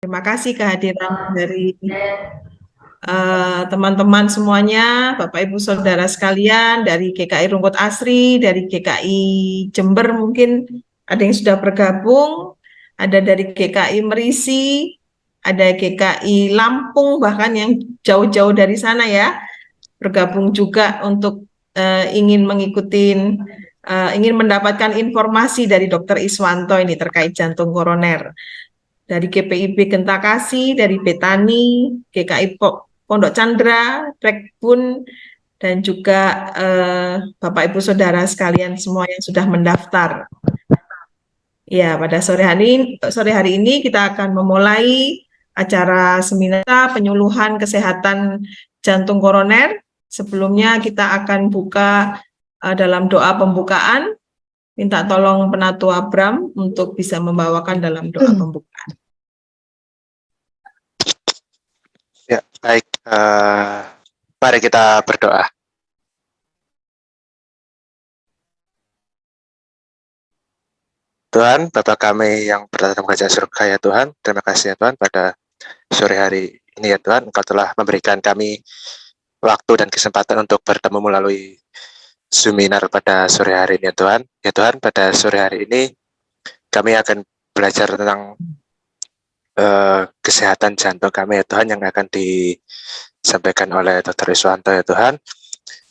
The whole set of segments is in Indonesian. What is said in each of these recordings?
Terima kasih kehadiran dari teman-teman semuanya, Bapak Ibu Saudara sekalian dari GKI Rungkut Asri, dari GKI Jember mungkin ada yang sudah bergabung, ada dari GKI Merisi, ada GKI Lampung bahkan yang jauh-jauh dari sana ya, bergabung juga untuk ingin ingin mendapatkan informasi dari Dr. Iswanto ini terkait jantung koroner. Dari GPIB Gentakasi, dari Betani, GKI Pondok Chandra, Rekbun, dan juga Bapak Ibu Saudara sekalian semua yang sudah mendaftar. Ya, pada sore hari ini kita akan memulai acara seminar penyuluhan kesehatan jantung koroner. Sebelumnya kita akan buka dalam doa pembukaan. Minta tolong Penatu Abram untuk bisa membawakan dalam doa pembukaan. Ya, baik. Mari kita berdoa. Tuhan, Bapa kami yang berada dalam kerajaan surga ya Tuhan, terima kasih ya Tuhan pada sore hari ini ya Tuhan, Engkau telah memberikan kami waktu dan kesempatan untuk bertemu melalui seminar pada sore hari ini ya Tuhan. Ya Tuhan, pada sore hari ini kami akan belajar tentang kesehatan jantung kami ya Tuhan yang akan disampaikan oleh Dr. Iswanto ya Tuhan.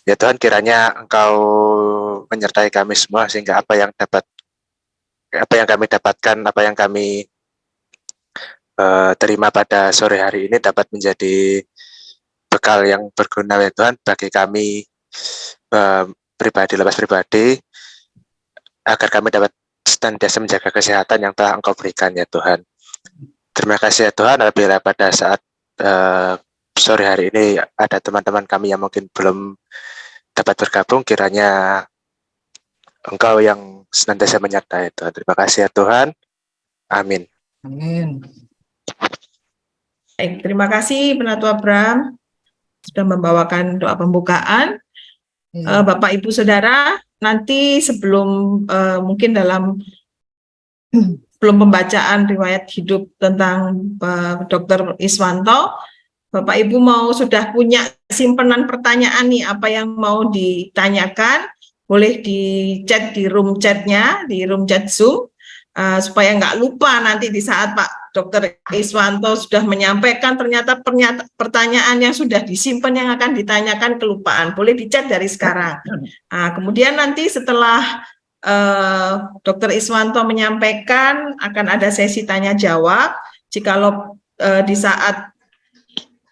Ya Tuhan, kiranya Engkau menyertai kami semua sehingga apa yang kami dapatkan, apa yang kami terima pada sore hari ini dapat menjadi bekal yang berguna ya Tuhan bagi kami lepas pribadi, agar kami dapat senantiasa menjaga kesehatan yang telah Engkau berikan ya Tuhan. Terima kasih ya Tuhan, apabila pada saat sore hari ini ada teman-teman kami yang mungkin belum dapat bergabung, kiranya Engkau yang senantiasa menyertai Tuhan. Terima kasih ya Tuhan. Amin. Amin. Baik, terima kasih Penatu Abram sudah membawakan doa pembukaan. Bapak Ibu Saudara, nanti sebelum mungkin belum pembacaan riwayat hidup tentang Dr. Iswanto, Bapak Ibu sudah punya simpenan pertanyaan nih, apa yang mau ditanyakan, boleh di chat di room chatnya, di room chat Zoom, supaya nggak lupa nanti di saat Pak Dr. Iswanto sudah menyampaikan ternyata pertanyaan yang sudah disimpan yang akan ditanyakan kelupaan. Boleh di chat dari sekarang. Kemudian nanti setelah Dr. Iswanto menyampaikan akan ada sesi tanya jawab. Jikalau di saat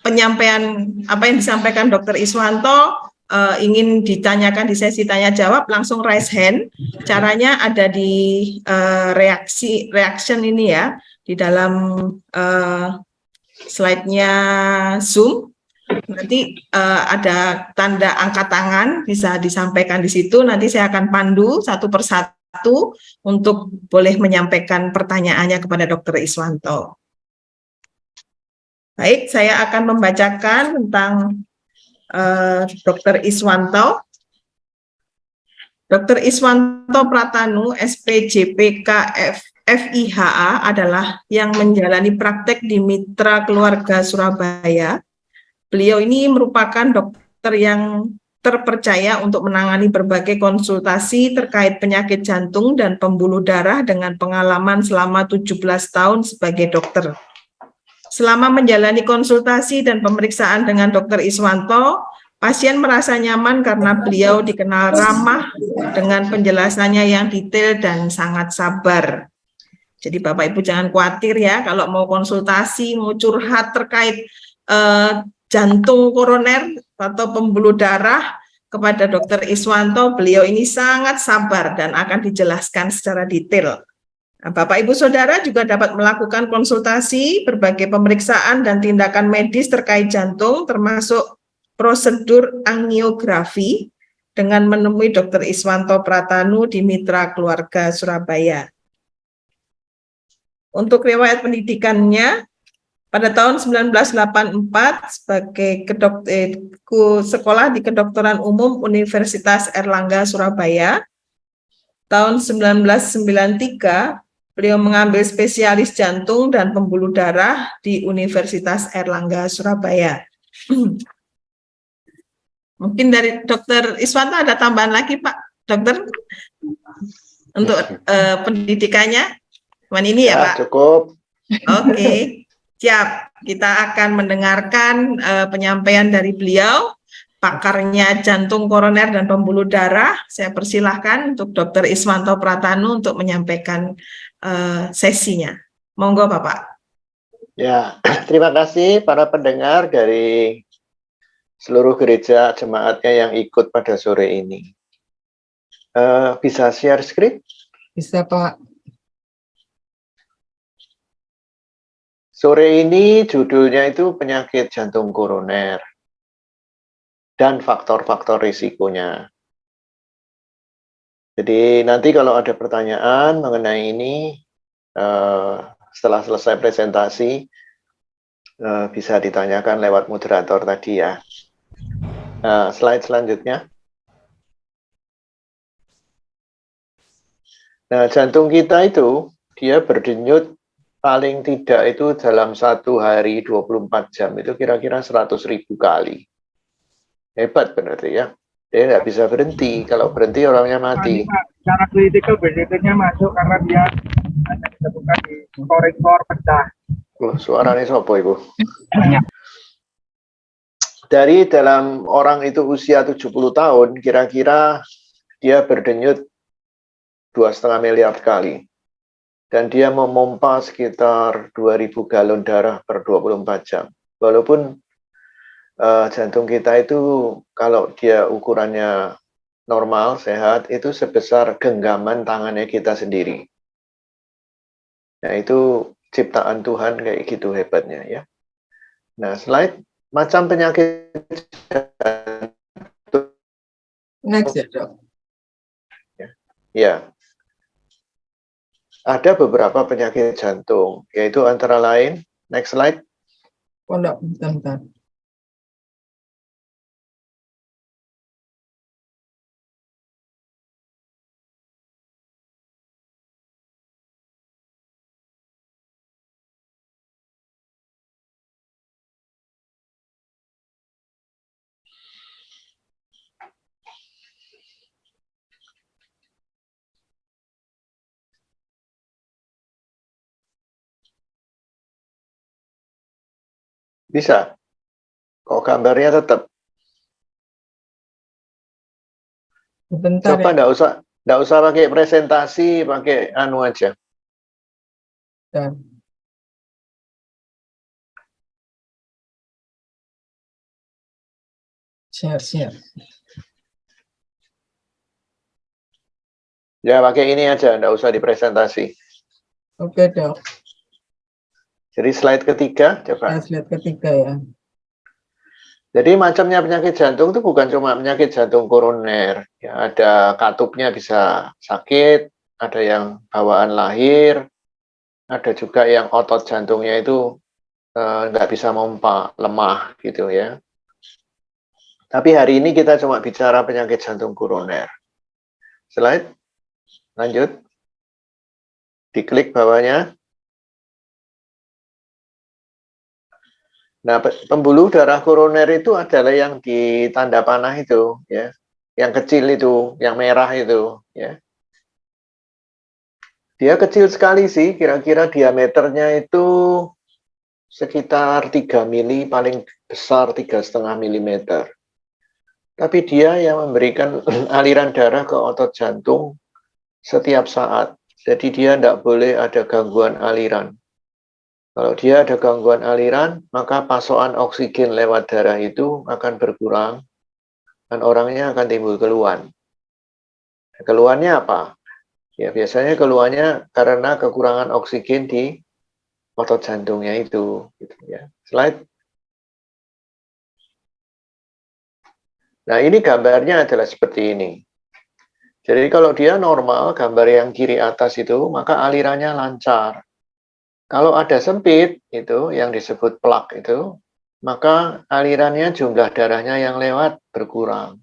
penyampaian apa yang disampaikan Dr. Iswanto ingin ditanyakan di sesi tanya jawab, langsung raise hand. Caranya ada di reaction ini ya, di dalam slide-nya Zoom. Nanti ada tanda angkat tangan, bisa disampaikan di situ. Nanti saya akan pandu satu persatu untuk boleh menyampaikan pertanyaannya kepada Dr. Iswanto. Baik, saya akan membacakan tentang Dr. Iswanto. Dr. Iswanto Pratanu, SPJPK FIHA adalah yang menjalani praktek di Mitra Keluarga Surabaya. Beliau ini merupakan dokter yang terpercaya untuk menangani berbagai konsultasi terkait penyakit jantung dan pembuluh darah dengan pengalaman selama 17 tahun sebagai dokter. Selama menjalani konsultasi dan pemeriksaan dengan Dr. Iswanto, pasien merasa nyaman karena beliau dikenal ramah dengan penjelasannya yang detail dan sangat sabar. Jadi Bapak Ibu jangan khawatir ya, kalau mau konsultasi, mau curhat terkait jantung koroner atau pembuluh darah kepada Dr. Iswanto, beliau ini sangat sabar dan akan dijelaskan secara detail. Nah, Bapak Ibu Saudara juga dapat melakukan konsultasi, berbagai pemeriksaan dan tindakan medis terkait jantung, termasuk prosedur angiografi dengan menemui Dr. Iswanto Pratanu di Mitra Keluarga Surabaya. Untuk riwayat pendidikannya, pada tahun 1984 sebagai sekolah di Kedokteran Umum Universitas Airlangga Surabaya. Tahun 1993 Beliau mengambil spesialis jantung dan pembuluh darah di Universitas Airlangga Surabaya. Mungkin dari Dokter Iswanto ada tambahan lagi, Pak Dokter, untuk pendidikannya. Cuman ini ya, Pak. Cukup. Oke, siap. Kita akan mendengarkan penyampaian dari beliau, pakarnya jantung, koroner, dan pembuluh darah. Saya persilahkan untuk Dr. Iswanto Pratanu untuk menyampaikan sesinya. Monggo, Bapak. Ya, terima kasih para pendengar dari seluruh gereja jemaatnya yang ikut pada sore ini. Bisa share screen? Bisa, Pak. Sore ini judulnya itu penyakit jantung koroner dan faktor-faktor risikonya. Jadi nanti kalau ada pertanyaan mengenai ini, setelah selesai presentasi, bisa ditanyakan lewat moderator tadi ya. Slide selanjutnya. Nah, jantung kita itu, dia berdenyut paling tidak itu dalam 1 hari 24 jam, itu kira-kira 100.000 kali. Hebat berarti ya. Dia nggak bisa berhenti, kalau berhenti orangnya mati. Secara kritikal benefitnya masuk karena dia hanya ditemukan di korektor pecah. Loh, suaranya sopo ibu? Dari dalam orang itu usia 70 tahun, kira-kira dia berdenyut 2,5 miliar kali. Dan dia memompa sekitar 2.000 galon darah per 24 jam. Walaupun jantung kita itu kalau dia ukurannya normal, sehat, itu sebesar genggaman tangannya kita sendiri. Nah, itu ciptaan Tuhan kayak gitu hebatnya ya. Nah, slide macam penyakit jantung. Next ya, Dok. Ya. Ada beberapa penyakit jantung, yaitu antara lain, next slide. Oh, enggak, bentar. Bisa. Kok gambarnya tetap? Bentar Coba ya. enggak usah pakai presentasi, pakai anu aja. Dan share. Ya, pakai ini aja, enggak usah dipresentasi. Oke, Dok. Jadi slide ketiga, coba. Slide ketiga ya. Jadi macamnya penyakit jantung itu bukan cuma penyakit jantung koroner. Ya, ada katupnya bisa sakit, ada yang bawaan lahir, ada juga yang otot jantungnya itu nggak bisa mompa, lemah gitu ya. Tapi hari ini kita cuma bicara penyakit jantung koroner. Slide, lanjut. Diklik bawahnya. Nah, pembuluh darah koroner itu adalah yang di tanda panah itu, ya, yang kecil itu, yang merah itu, ya. Dia kecil sekali sih, kira-kira diameternya itu sekitar 3 mili, paling besar 3,5 milimeter. Tapi dia yang memberikan aliran darah ke otot jantung setiap saat. Jadi dia tidak boleh ada gangguan aliran. Kalau dia ada gangguan aliran, maka pasokan oksigen lewat darah itu akan berkurang dan orangnya akan timbul keluhan. Keluhannya apa? Ya biasanya keluhannya karena kekurangan oksigen di otot jantungnya itu. Gitu ya. Slide. Nah ini gambarnya adalah seperti ini. Jadi kalau dia normal, gambar yang kiri atas itu, maka alirannya lancar. Kalau ada sempit, itu yang disebut plak itu, maka alirannya jumlah darahnya yang lewat berkurang.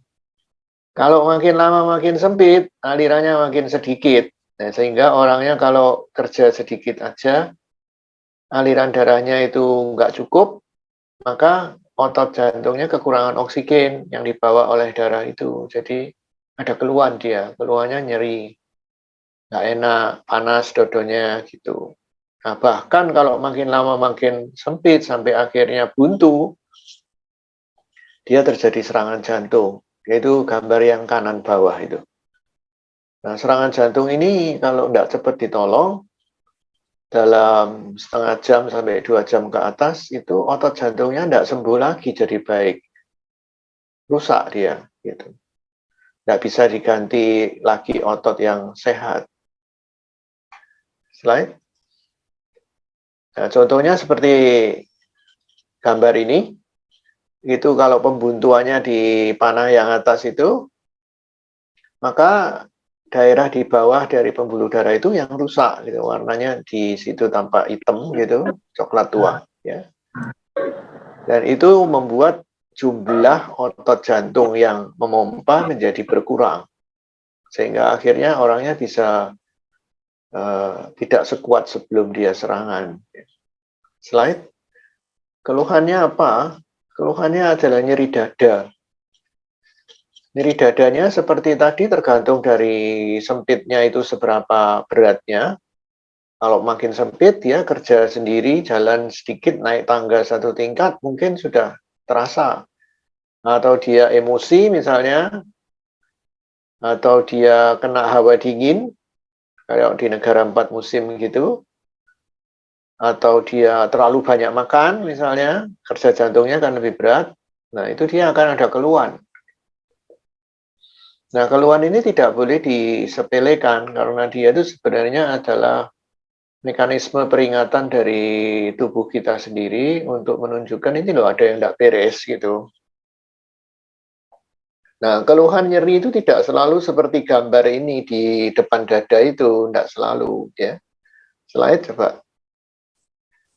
Kalau makin lama makin sempit, alirannya makin sedikit. Nah, sehingga orangnya kalau kerja sedikit aja, aliran darahnya itu nggak cukup, maka otot jantungnya kekurangan oksigen yang dibawa oleh darah itu. Jadi ada keluhan dia, keluhannya nyeri, nggak enak, panas dodonya gitu. Nah, bahkan kalau makin lama makin sempit sampai akhirnya buntu, dia terjadi serangan jantung. Yaitu gambar yang kanan bawah itu. Nah, serangan jantung ini kalau tidak cepat ditolong, dalam setengah jam sampai 2 jam ke atas, itu otot jantungnya tidak sembuh lagi jadi baik. Rusak dia. Gitu. Tidak bisa diganti lagi otot yang sehat. Slide. Nah, contohnya seperti gambar ini, itu kalau pembuntuannya di panah yang atas itu, maka daerah di bawah dari pembuluh darah itu yang rusak, gitu. Warnanya di situ tampak hitam, gitu, coklat tua, ya. Dan itu membuat jumlah otot jantung yang memompa menjadi berkurang, sehingga akhirnya orangnya bisa tidak sekuat sebelum dia serangan. Slide. Keluhannya apa? Keluhannya adalah nyeri dada. Nyeri dadanya seperti tadi tergantung dari sempitnya itu seberapa beratnya. Kalau makin sempit, dia kerja sendiri, jalan sedikit, naik tangga 1 tingkat, mungkin sudah terasa. Atau dia emosi misalnya, atau dia kena hawa dingin, kayak di negara 4 musim gitu, atau dia terlalu banyak makan misalnya, kerja jantungnya kan lebih berat, nah itu dia akan ada keluhan. Nah, keluhan ini tidak boleh disepelekan karena dia itu sebenarnya adalah mekanisme peringatan dari tubuh kita sendiri untuk menunjukkan ini loh ada yang tidak beres gitu. Nah, keluhan nyeri itu tidak selalu seperti gambar ini di depan dada itu, tidak selalu ya. Slide coba.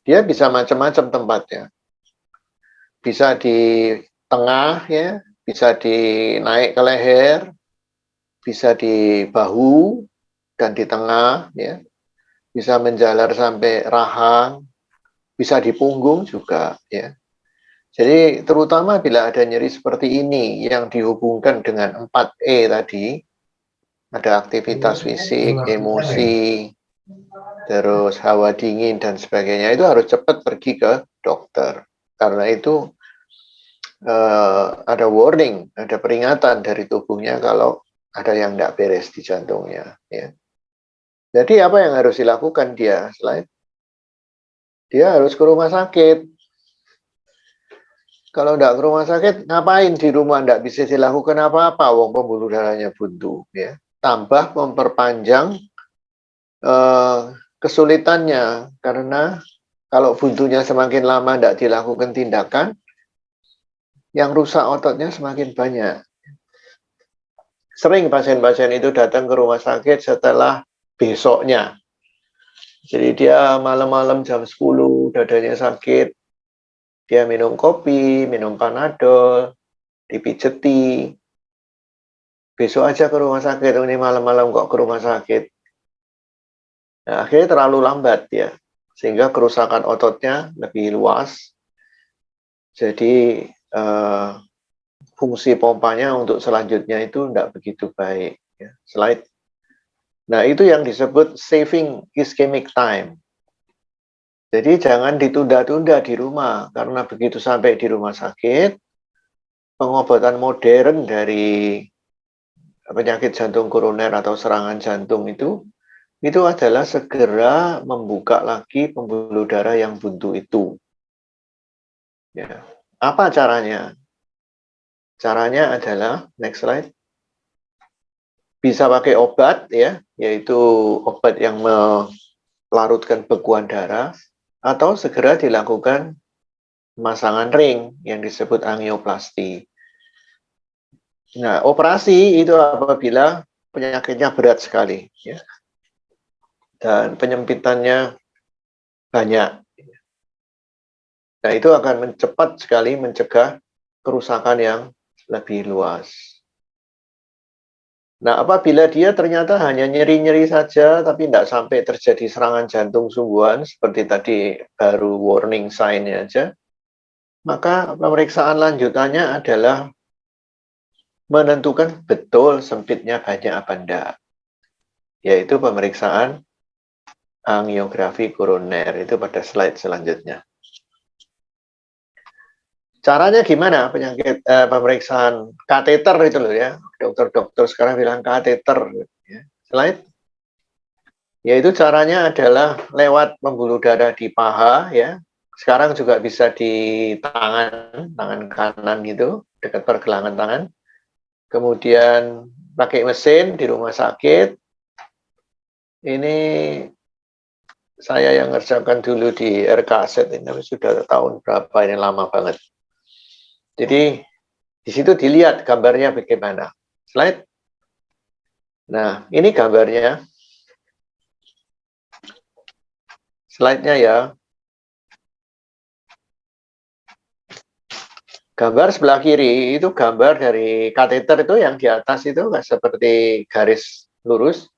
Dia bisa macam-macam tempatnya. Bisa di tengah ya, bisa dinaik ke leher, bisa di bahu dan di tengah ya. Bisa menjalar sampai rahang, bisa di punggung juga ya. Jadi terutama bila ada nyeri seperti ini yang dihubungkan dengan 4E tadi, ada aktivitas fisik, emosi, terus hawa dingin dan sebagainya, itu harus cepat pergi ke dokter. Karena itu ada warning, ada peringatan dari tubuhnya kalau ada yang tidak beres di jantungnya. Ya. Jadi apa yang harus dilakukan dia? Slide. Dia harus ke rumah sakit. Kalau tidak ke rumah sakit, ngapain di rumah? Tidak bisa dilakukan apa-apa, wong pembuluh darahnya buntu. Ya. Tambah memperpanjang kesulitannya, karena kalau buntunya semakin lama tidak dilakukan tindakan, yang rusak ototnya semakin banyak. Sering pasien-pasien itu datang ke rumah sakit setelah besoknya. Jadi dia malam-malam jam 10, dadanya sakit, dia minum kopi, minum panadol, dipijeti. Besok aja ke rumah sakit, ini malam-malam kok ke rumah sakit. Nah, akhirnya terlalu lambat ya, sehingga kerusakan ototnya lebih luas. Jadi fungsi pompanya untuk selanjutnya itu tidak begitu baik. Ya. Slide. Nah, itu yang disebut saving ischemic time. Jadi jangan ditunda-tunda di rumah, karena begitu sampai di rumah sakit, pengobatan modern dari penyakit jantung koroner atau serangan jantung itu adalah segera membuka lagi pembuluh darah yang buntu itu. Ya. Apa caranya? Caranya adalah, next slide, bisa pakai obat ya, yaitu obat yang melarutkan bekuan darah, atau segera dilakukan pemasangan ring yang disebut angioplasti. Nah, operasi itu apabila penyakitnya berat sekali ya, dan penyempitannya banyak. Nah, itu akan cepat sekali mencegah kerusakan yang lebih luas. Nah, apabila dia ternyata hanya nyeri-nyeri saja, tapi tidak sampai terjadi serangan jantung sungguhan, seperti tadi baru warning sign aja, maka pemeriksaan lanjutannya adalah menentukan betul sempitnya banyak apa enggak, yaitu pemeriksaan angiografi koroner, itu pada slide selanjutnya. Caranya gimana pemeriksaan kateter itu loh ya, dokter-dokter sekarang bilang kateter. Ya. Slide. Yaitu caranya adalah lewat pembuluh darah di paha ya. Sekarang juga bisa di tangan kanan gitu, dekat pergelangan tangan. Kemudian pakai mesin di rumah sakit. Ini saya yang ngerjakan dulu di RKZ ini sudah tahun berapa, ini lama banget. Jadi di situ dilihat gambarnya bagaimana. Slide. Nah, ini gambarnya. Slide-nya ya. Gambar sebelah kiri itu gambar dari kateter itu yang di atas itu seperti garis lurus.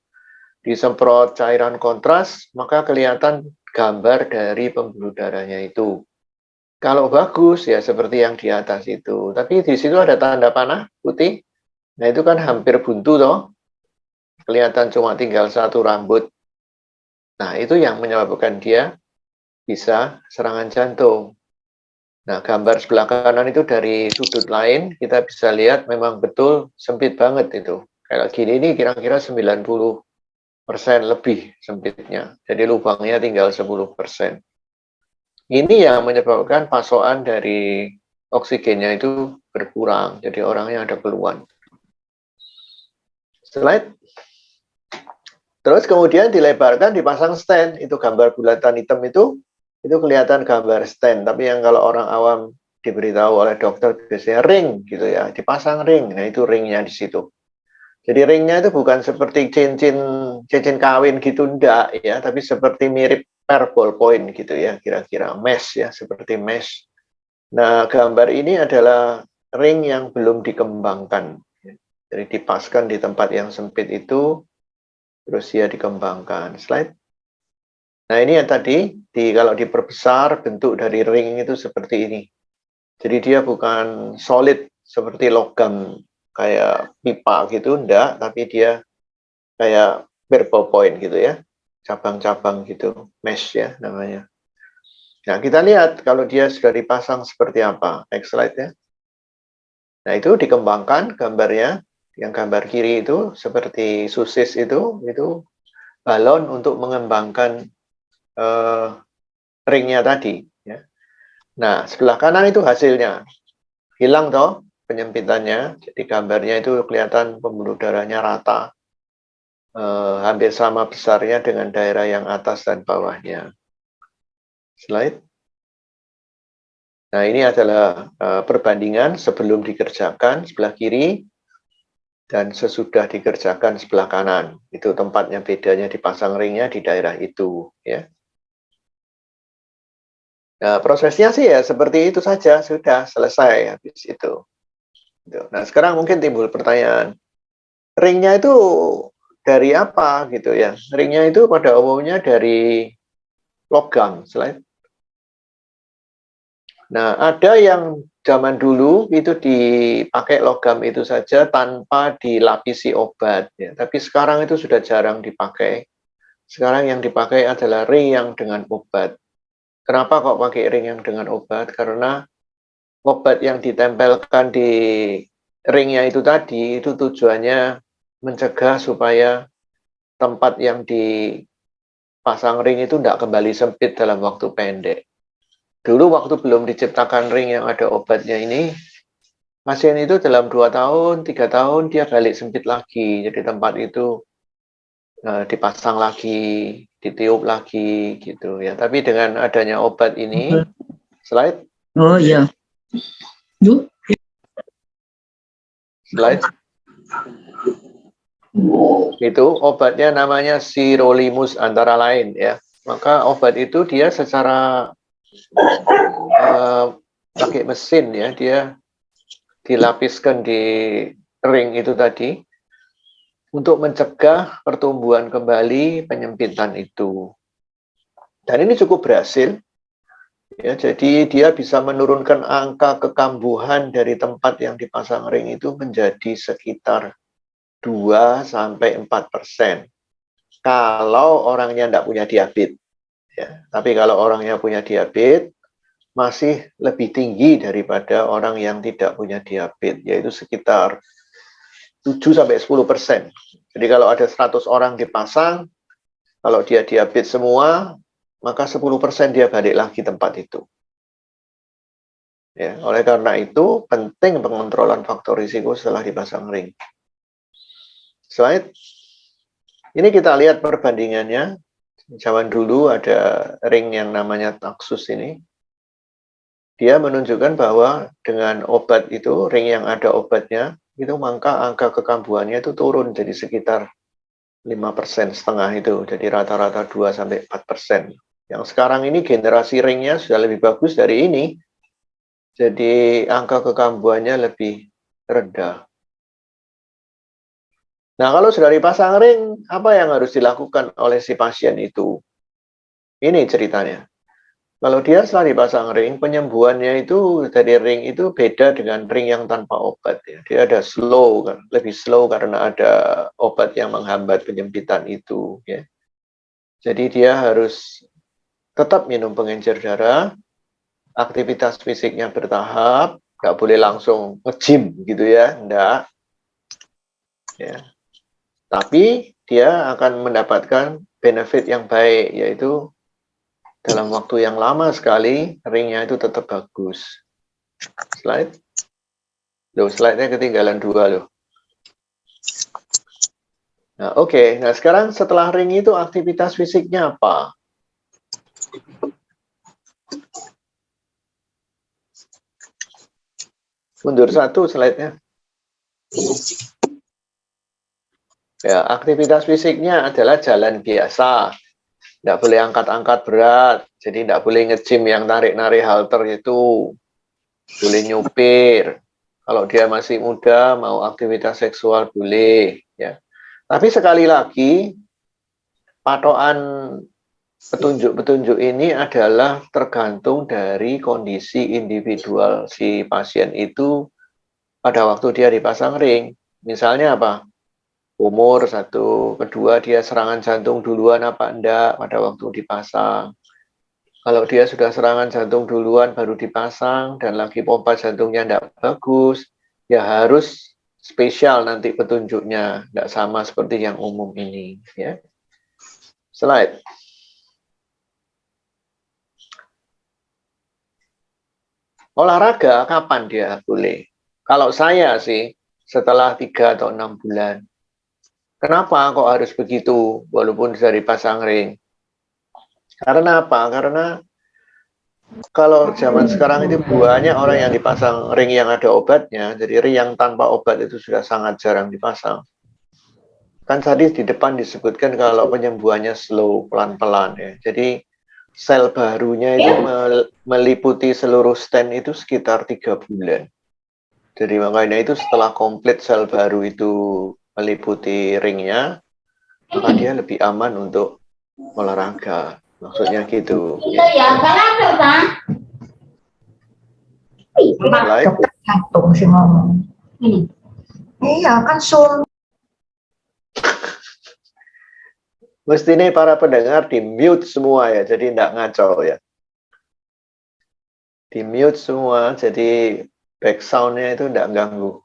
Disemprot cairan kontras, maka kelihatan gambar dari pembuluh darahnya itu. Kalau bagus ya seperti yang di atas itu. Tapi di situ ada tanda panah putih. Nah itu kan hampir buntu toh. Kelihatan cuma tinggal satu rambut. Nah itu yang menyebabkan dia bisa serangan jantung. Nah gambar sebelah kanan itu dari sudut lain kita bisa lihat memang betul sempit banget itu. Kayak gini ini kira-kira 90% lebih sempitnya. Jadi lubangnya tinggal 10%. Ini yang menyebabkan pasokan dari oksigennya itu berkurang. Jadi orangnya ada keluhan. Slide. Terus kemudian dilebarkan, dipasang stent. Itu gambar bulatan hitam itu kelihatan gambar stent. Tapi yang kalau orang awam diberitahu oleh dokter biasanya ring gitu ya, dipasang ring. Nah itu ringnya di situ. Jadi ringnya itu bukan seperti cincin kawin gitu enggak ya, tapi seperti mirip per ballpoint gitu ya, kira-kira mesh ya, seperti mesh. Nah, gambar ini adalah ring yang belum dikembangkan. Jadi dipaskan di tempat yang sempit itu, terus dia dikembangkan. Slide. Nah, ini yang tadi, kalau diperbesar, bentuk dari ring itu seperti ini. Jadi dia bukan solid seperti logam kayak pipa gitu, enggak, tapi dia kayak ballpoint gitu ya, cabang-cabang gitu, mesh ya namanya. Nah, kita lihat kalau dia sudah dipasang seperti apa. Next slide ya. Nah, itu dikembangkan gambarnya. Yang gambar kiri itu seperti susis itu balon untuk mengembangkan ringnya tadi. Ya. Nah, sebelah kanan itu hasilnya. Hilang toh penyempitannya. Jadi gambarnya itu kelihatan pembuluh darahnya rata. Hampir sama besarnya dengan daerah yang atas dan bawahnya. Slide. Nah, ini adalah perbandingan sebelum dikerjakan sebelah kiri dan sesudah dikerjakan sebelah kanan. Itu tempatnya bedanya dipasang ringnya di daerah itu. Ya. Nah, prosesnya sih ya seperti itu saja, sudah selesai habis itu. Nah, sekarang mungkin timbul pertanyaan, ringnya itu dari apa gitu ya? Ringnya itu pada umumnya dari logam. Slide. Nah, ada yang zaman dulu itu dipakai logam itu saja tanpa dilapisi obat. Ya. Tapi sekarang itu sudah jarang dipakai. Sekarang yang dipakai adalah ring yang dengan obat. Kenapa kok pakai ring yang dengan obat? Karena obat yang ditempelkan di ringnya itu tadi, itu tujuannya mencegah supaya tempat yang dipasang ring itu tidak kembali sempit dalam waktu pendek. Dulu waktu belum diciptakan ring yang ada obatnya ini, pasien itu dalam 2 tahun, 3 tahun dia balik sempit lagi. Jadi tempat itu dipasang lagi, ditiup lagi gitu ya. Tapi dengan adanya obat ini, slide. Oh iya. Slide. Itu obatnya namanya sirolimus antara lain ya. Maka obat itu dia secara pakai mesin ya, dia dilapiskan di ring itu tadi. untuk mencegah pertumbuhan kembali penyempitan itu. Dan ini cukup berhasil. Ya, jadi dia bisa menurunkan angka kekambuhan dari tempat yang dipasang ring itu menjadi sekitar 2-4%. Kalau orangnya tidak punya diabetes. Ya. Tapi kalau orangnya punya diabetes, masih lebih tinggi daripada orang yang tidak punya diabetes, yaitu sekitar 7-10%. Jadi kalau ada 100 orang dipasang, kalau dia diabetes semua, maka 10% dia balik lagi tempat itu. Ya, oleh karena itu, penting pengontrolan faktor risiko setelah dipasang ring. Slide. Ini kita lihat perbandingannya. Zaman dulu ada ring yang namanya Taxus ini. Dia menunjukkan bahwa dengan obat itu, ring yang ada obatnya, itu maka angka kekambuhannya itu turun jadi sekitar 5% setengah itu. Jadi rata-rata 2-4%. Yang sekarang ini generasi ringnya sudah lebih bagus dari ini. Jadi angka kekambuhannya lebih rendah. Nah, kalau sudah dipasang ring, apa yang harus dilakukan oleh si pasien itu? Ini ceritanya. Kalau dia setelah dipasang ring, penyembuhannya itu dari ring itu beda dengan ring yang tanpa obat. Ya. Dia ada slow, kan? Lebih slow karena ada obat yang menghambat penyempitan itu. Ya. Jadi dia harus tetap minum pengencer darah, aktivitas fisiknya bertahap, nggak boleh langsung nge-gym gitu ya, enggak. Ya. Tapi dia akan mendapatkan benefit yang baik, yaitu dalam waktu yang lama sekali, ringnya itu tetap bagus. Slide. Loh, slide-nya ketinggalan 2 loh. Nah, oke. Nah, sekarang setelah ring itu aktivitas fisiknya apa? Mundur 1 slide-nya. Ya, aktivitas fisiknya adalah jalan biasa. Tidak boleh angkat-angkat berat. Jadi tidak boleh nge-gym yang tarik-narik halter itu. Boleh nyupir. Kalau dia masih muda, mau aktivitas seksual boleh. Ya. Tapi sekali lagi, patokan petunjuk-petunjuk ini adalah tergantung dari kondisi individual si pasien itu pada waktu dia dipasang ring. Misalnya apa? Umur 1, kedua dia serangan jantung duluan apa enggak pada waktu dipasang. Kalau dia sudah serangan jantung duluan baru dipasang dan lagi pompa jantungnya enggak bagus, ya harus spesial nanti petunjuknya, enggak sama seperti yang umum ini. Ya. Slide. Olahraga kapan dia boleh? Kalau saya sih setelah 3 atau 6 bulan. Kenapa kok harus begitu walaupun sudah dipasang ring? Karena apa? Karena kalau zaman sekarang itu banyak orang yang dipasang ring yang ada obatnya, jadi ring yang tanpa obat itu sudah sangat jarang dipasang. Kan tadi di depan disebutkan kalau penyembuhannya slow, pelan-pelan ya. Jadi sel barunya itu meliputi seluruh stent itu sekitar 3 bulan. Jadi makanya itu setelah komplit sel baru itu meliputi ringnya, maka dia lebih aman untuk olahraga. Maksudnya gitu. Ya, Slide. jantung sih ngomong. Ini. Iya kan Mestinya para pendengar di mute semua ya, jadi tidak ngaco ya. Di mute semua, jadi back sound-nya itu tidak ganggu.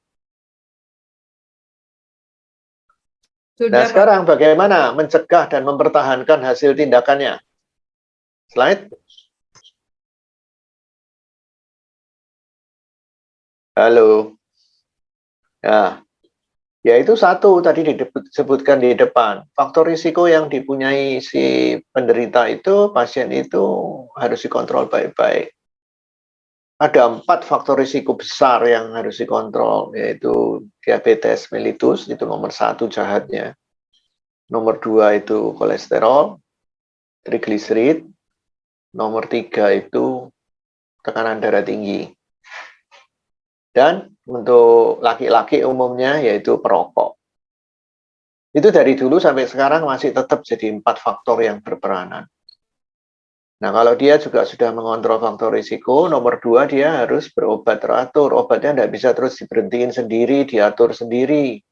Nah, sekarang bagaimana mencegah dan mempertahankan hasil tindakannya? Slide. Halo. Nah, yaitu satu tadi disebutkan di depan. Faktor risiko yang dipunyai si penderita itu, pasien itu harus dikontrol baik-baik. Ada 4 faktor risiko besar yang harus dikontrol, yaitu diabetes mellitus, itu nomor 1 jahatnya. Nomor 2 itu kolesterol, trigliserid. Nomor 3 itu tekanan darah tinggi. Dan untuk laki-laki umumnya yaitu perokok. Itu dari dulu sampai sekarang masih tetap jadi 4 faktor yang berperanan. Nah, kalau dia juga sudah mengontrol faktor risiko, nomor 2 dia harus berobat teratur. Obatnya tidak bisa terus diberhentiin sendiri, diatur sendiri.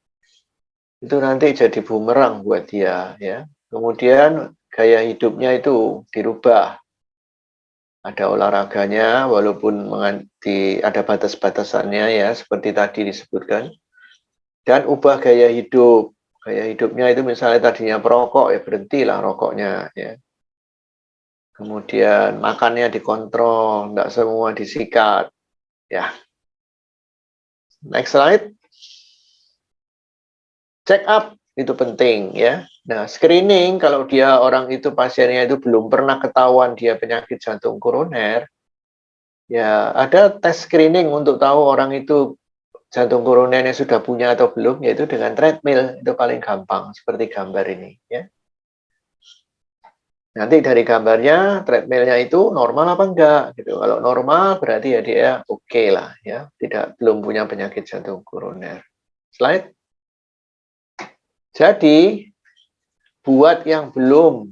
Itu nanti jadi bumerang buat dia, ya. Kemudian gaya hidupnya itu dirubah. Ada olahraganya, walaupun ada batas-batasannya, ya, seperti tadi disebutkan. Dan ubah gaya hidup. Gaya hidupnya itu misalnya tadinya perokok, ya berhentilah rokoknya, ya. Kemudian makannya dikontrol, tidak semua disikat. Ya. Next slide. Check up itu penting, ya. Nah, screening kalau dia orang itu pasiennya itu belum pernah ketahuan dia penyakit jantung koroner, ya ada tes screening untuk tahu orang itu jantung koronernya sudah punya atau belum, yaitu dengan treadmill, itu paling gampang seperti gambar ini, ya. Nanti dari gambarnya treadmillnya itu normal apa enggak gitu. Kalau normal berarti ya dia oke lah, ya, belum punya penyakit jantung koroner. Slide. Jadi buat yang belum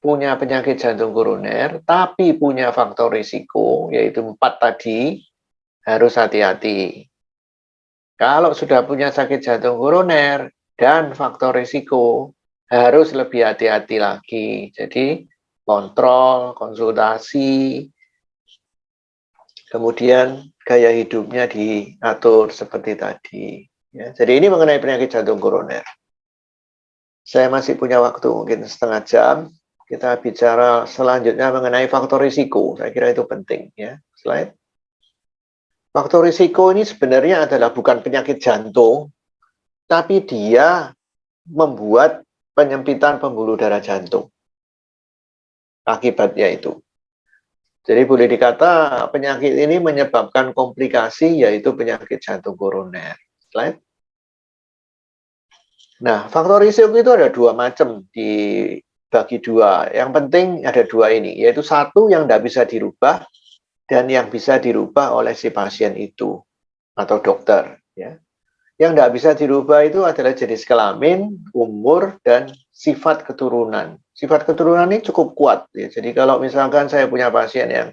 punya penyakit jantung koroner tapi punya faktor risiko yaitu 4 tadi, harus hati-hati. Kalau sudah punya sakit jantung koroner dan faktor risiko, harus lebih hati-hati lagi. Jadi kontrol, konsultasi, kemudian gaya hidupnya diatur seperti tadi. Ya, jadi ini mengenai penyakit jantung koroner. Saya masih punya waktu mungkin setengah jam. Kita bicara selanjutnya mengenai faktor risiko. Saya kira itu penting, ya. Slide. Faktor risiko ini sebenarnya adalah bukan penyakit jantung, tapi dia membuat penyempitan pembuluh darah jantung. Akibatnya itu. Jadi boleh dikata penyakit ini menyebabkan komplikasi yaitu penyakit jantung koroner. Slide. Nah, faktor risiko itu ada 2 macam, dibagi 2. Yang penting ada 2 ini, yaitu satu yang tidak bisa dirubah dan yang bisa dirubah oleh si pasien itu atau dokter. Ya. Yang tidak bisa dirubah itu adalah jenis kelamin, umur, dan sifat keturunan. Sifat keturunan ini cukup kuat. Ya. Jadi kalau misalkan saya punya pasien yang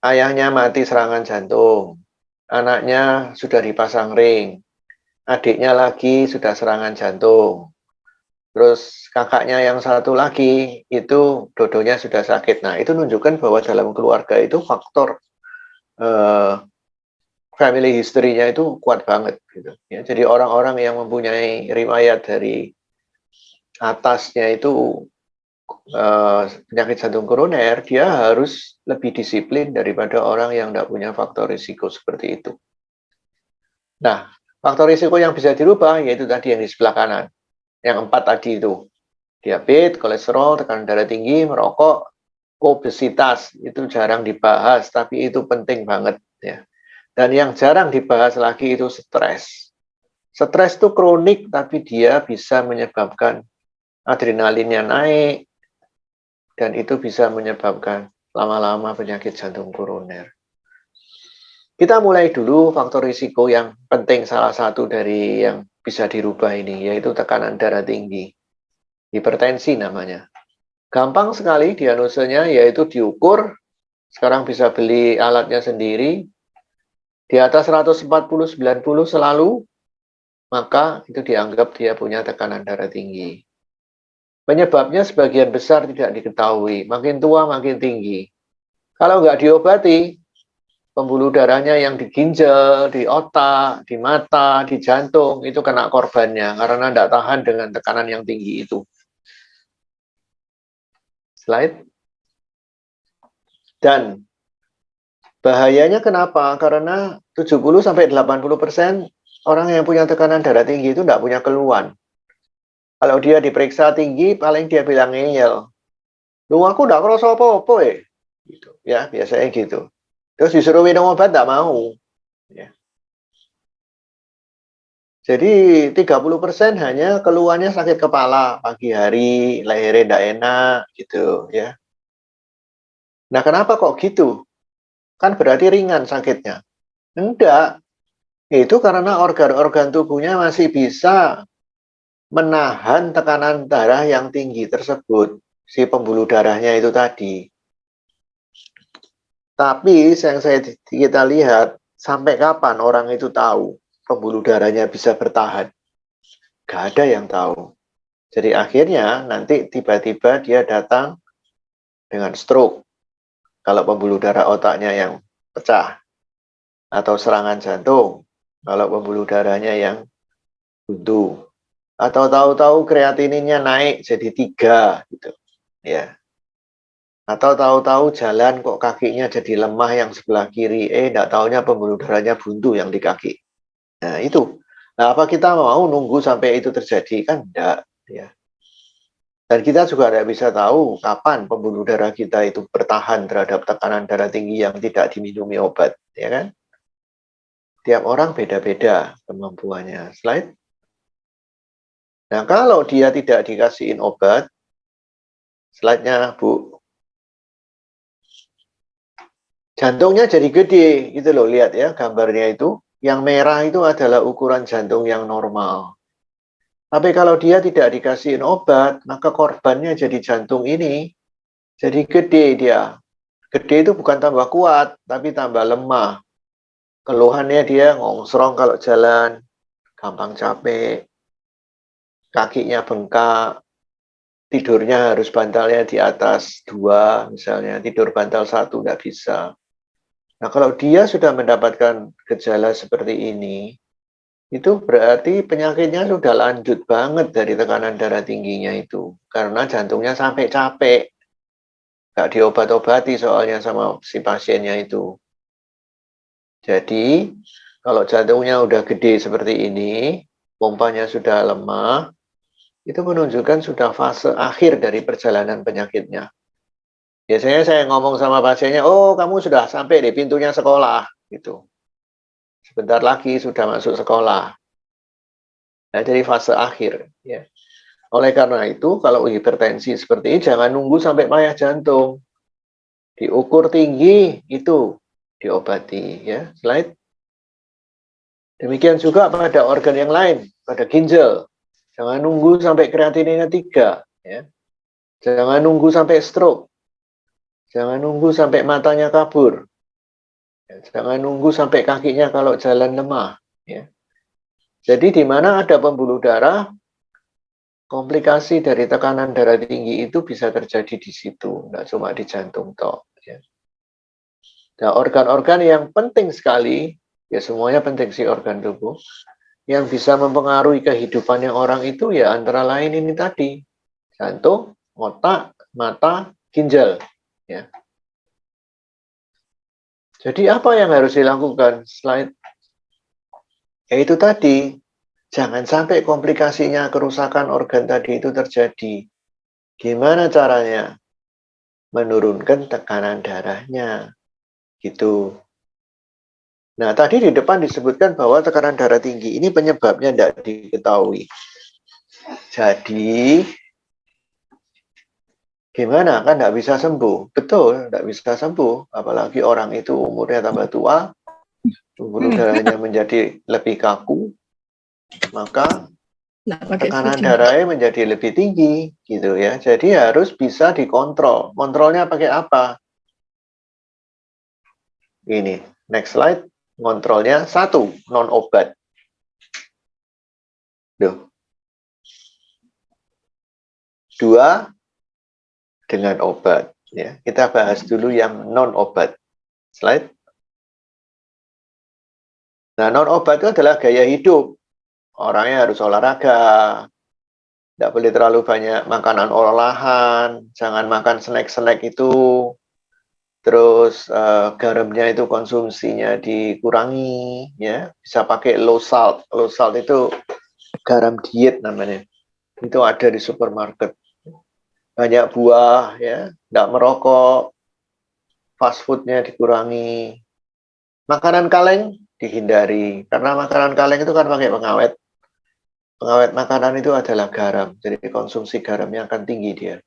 ayahnya mati serangan jantung, anaknya sudah dipasang ring, adiknya lagi sudah serangan jantung, terus kakaknya yang satu lagi itu dodonya sudah sakit. Nah, itu menunjukkan bahwa dalam keluarga itu faktor family history-nya itu kuat banget gitu. Ya, jadi orang-orang yang mempunyai riwayat dari atasnya itu penyakit jantung koroner, dia harus lebih disiplin daripada orang yang tidak punya faktor risiko seperti itu. Nah, faktor risiko yang bisa dirubah yaitu tadi yang di sebelah kanan, yang 4 tadi itu. Diabetes, kolesterol, tekanan darah tinggi, merokok, obesitas, itu jarang dibahas, tapi itu penting banget, ya. Dan yang jarang dibahas lagi itu stres. Stres itu kronik, tapi dia bisa menyebabkan adrenalinnya naik, dan itu bisa menyebabkan lama-lama penyakit jantung koroner. Kita mulai dulu faktor risiko yang penting, salah satu dari yang bisa dirubah ini, yaitu tekanan darah tinggi. Hipertensi namanya. Gampang sekali diagnosanya, yaitu diukur. Sekarang bisa beli alatnya sendiri. Di atas 140-90 selalu, maka itu dianggap dia punya tekanan darah tinggi. Penyebabnya sebagian besar tidak diketahui. Makin tua makin tinggi. Kalau nggak diobati, pembuluh darahnya yang di ginjal, di otak, di mata, di jantung, itu kena korbannya karena tidak tahan dengan tekanan yang tinggi itu. Slide. Dan bahayanya kenapa? Karena 70-80% orang yang punya tekanan darah tinggi itu tidak punya keluhan. Kalau dia diperiksa tinggi, paling dia bilang ngeyel. Lu aku tidak ngerasa apa-apa ya. Gitu. Ya, biasanya gitu. Terus disuruh minum obat, tidak mau. Ya. Jadi 30% hanya keluhannya sakit kepala, pagi hari, lehernya tidak enak, gitu ya. Nah, kenapa kok gitu? Kan berarti ringan sakitnya. Enggak. Itu karena organ-organ tubuhnya masih bisa menahan tekanan darah yang tinggi tersebut, si pembuluh darahnya itu tadi. Tapi yang kita lihat, sampai kapan orang itu tahu pembuluh darahnya bisa bertahan? Gak ada yang tahu. Jadi akhirnya nanti tiba-tiba dia datang dengan stroke. Kalau pembuluh darah otaknya yang pecah. Atau serangan jantung. Kalau pembuluh darahnya yang buntu. Atau tahu-tahu kreatininnya naik jadi 3 gitu. Ya. Atau tahu-tahu jalan kok kakinya jadi lemah yang sebelah kiri, enggak taunya pembuluh darahnya buntu yang di kaki. Nah, itu. Nah, apa kita mau nunggu sampai itu terjadi? Kan enggak. Ya. Dan kita juga tidak bisa tahu kapan pembuluh darah kita itu bertahan terhadap tekanan darah tinggi yang tidak diminumi obat. Ya kan? Tiap orang beda-beda kemampuannya. Slide. Nah, kalau dia tidak dikasihin obat, slide-nya, Bu. Jantungnya jadi gede, gitu loh, lihat ya gambarnya itu. Yang merah itu adalah ukuran jantung yang normal. Tapi kalau dia tidak dikasihin obat, maka korbannya jadi jantung ini jadi gede dia. Gede itu bukan tambah kuat, tapi tambah lemah. Keluhannya dia ngongsrong kalau jalan, gampang capek, kakinya bengkak, tidurnya harus bantalnya di atas 2, misalnya tidur bantal 1 nggak bisa. Nah, kalau dia sudah mendapatkan gejala seperti ini, itu berarti penyakitnya sudah lanjut banget dari tekanan darah tingginya itu. Karena jantungnya sampai capek. Nggak diobat-obati soalnya sama si pasiennya itu. Jadi, kalau jantungnya udah gede seperti ini, pompanya sudah lemah, itu menunjukkan sudah fase akhir dari perjalanan penyakitnya. Biasanya saya ngomong sama pasiennya, oh kamu sudah sampai di pintunya sekolah, gitu. Sebentar lagi sudah masuk sekolah. Nah, jadi fase akhir. Ya. Oleh karena itu, kalau hipertensi seperti ini, jangan nunggu sampai payah jantung. Diukur tinggi, itu diobati. Ya. Slide. Demikian juga pada organ yang lain, pada ginjal. Jangan nunggu sampai kreatininnya 3. Ya. Jangan nunggu sampai stroke. Jangan nunggu sampai matanya kabur. Jangan nunggu sampai kakinya kalau jalan lemah. Ya. Jadi di mana ada pembuluh darah, komplikasi dari tekanan darah tinggi itu bisa terjadi di situ, nggak cuma di jantung toh. Ya. Nah, organ-organ yang penting sekali, ya semuanya penting sih organ tubuh, yang bisa mempengaruhi kehidupannya orang itu ya antara lain ini tadi, jantung, otak, mata, ginjal. Ya. Jadi apa yang harus dilakukan? Slide. Yaitu tadi, jangan sampai komplikasinya kerusakan organ tadi itu terjadi. Gimana caranya? Menurunkan tekanan darahnya. Gitu. Nah, tadi di depan disebutkan bahwa tekanan darah tinggi ini penyebabnya tidak diketahui. Jadi, gimana? Kan tidak bisa sembuh. Betul, tidak bisa sembuh. Apalagi orang itu umurnya tambah tua, pembuluh darahnya menjadi lebih kaku, maka tekanan darahnya menjadi lebih tinggi, gitu ya. Jadi harus bisa dikontrol. Kontrolnya pakai apa? Ini, next slide. Kontrolnya 1, non obat. Duh. 2, dengan obat. Ya, kita bahas dulu yang non obat. Slide. Nah, non obat itu adalah gaya hidup. Orangnya harus olahraga, tidak boleh terlalu banyak makanan olahan, jangan makan snack-snack itu, terus garamnya itu konsumsinya dikurangi, ya bisa pakai low salt. Low salt itu garam diet namanya. Itu ada di supermarket. Banyak buah, ya, tidak merokok, fast foodnya dikurangi. Makanan kaleng dihindari, karena makanan kaleng itu kan pakai pengawet. Pengawet makanan itu adalah garam, jadi konsumsi garamnya akan tinggi dia.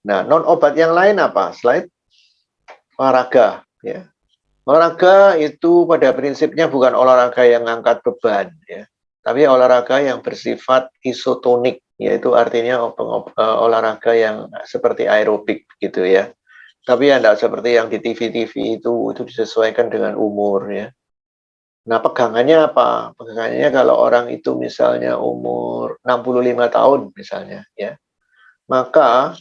Nah, non obat yang lain apa? Slide. Olahraga, ya. Olahraga itu pada prinsipnya bukan olahraga yang ngangkat beban, ya, tapi olahraga yang bersifat isotonik, yaitu artinya olahraga yang seperti aerobik gitu ya. Tapi ya tidak seperti yang di TV-TV itu disesuaikan dengan umur ya. Nah, pegangannya apa? Pegangannya kalau orang itu misalnya umur 65 tahun misalnya ya, maka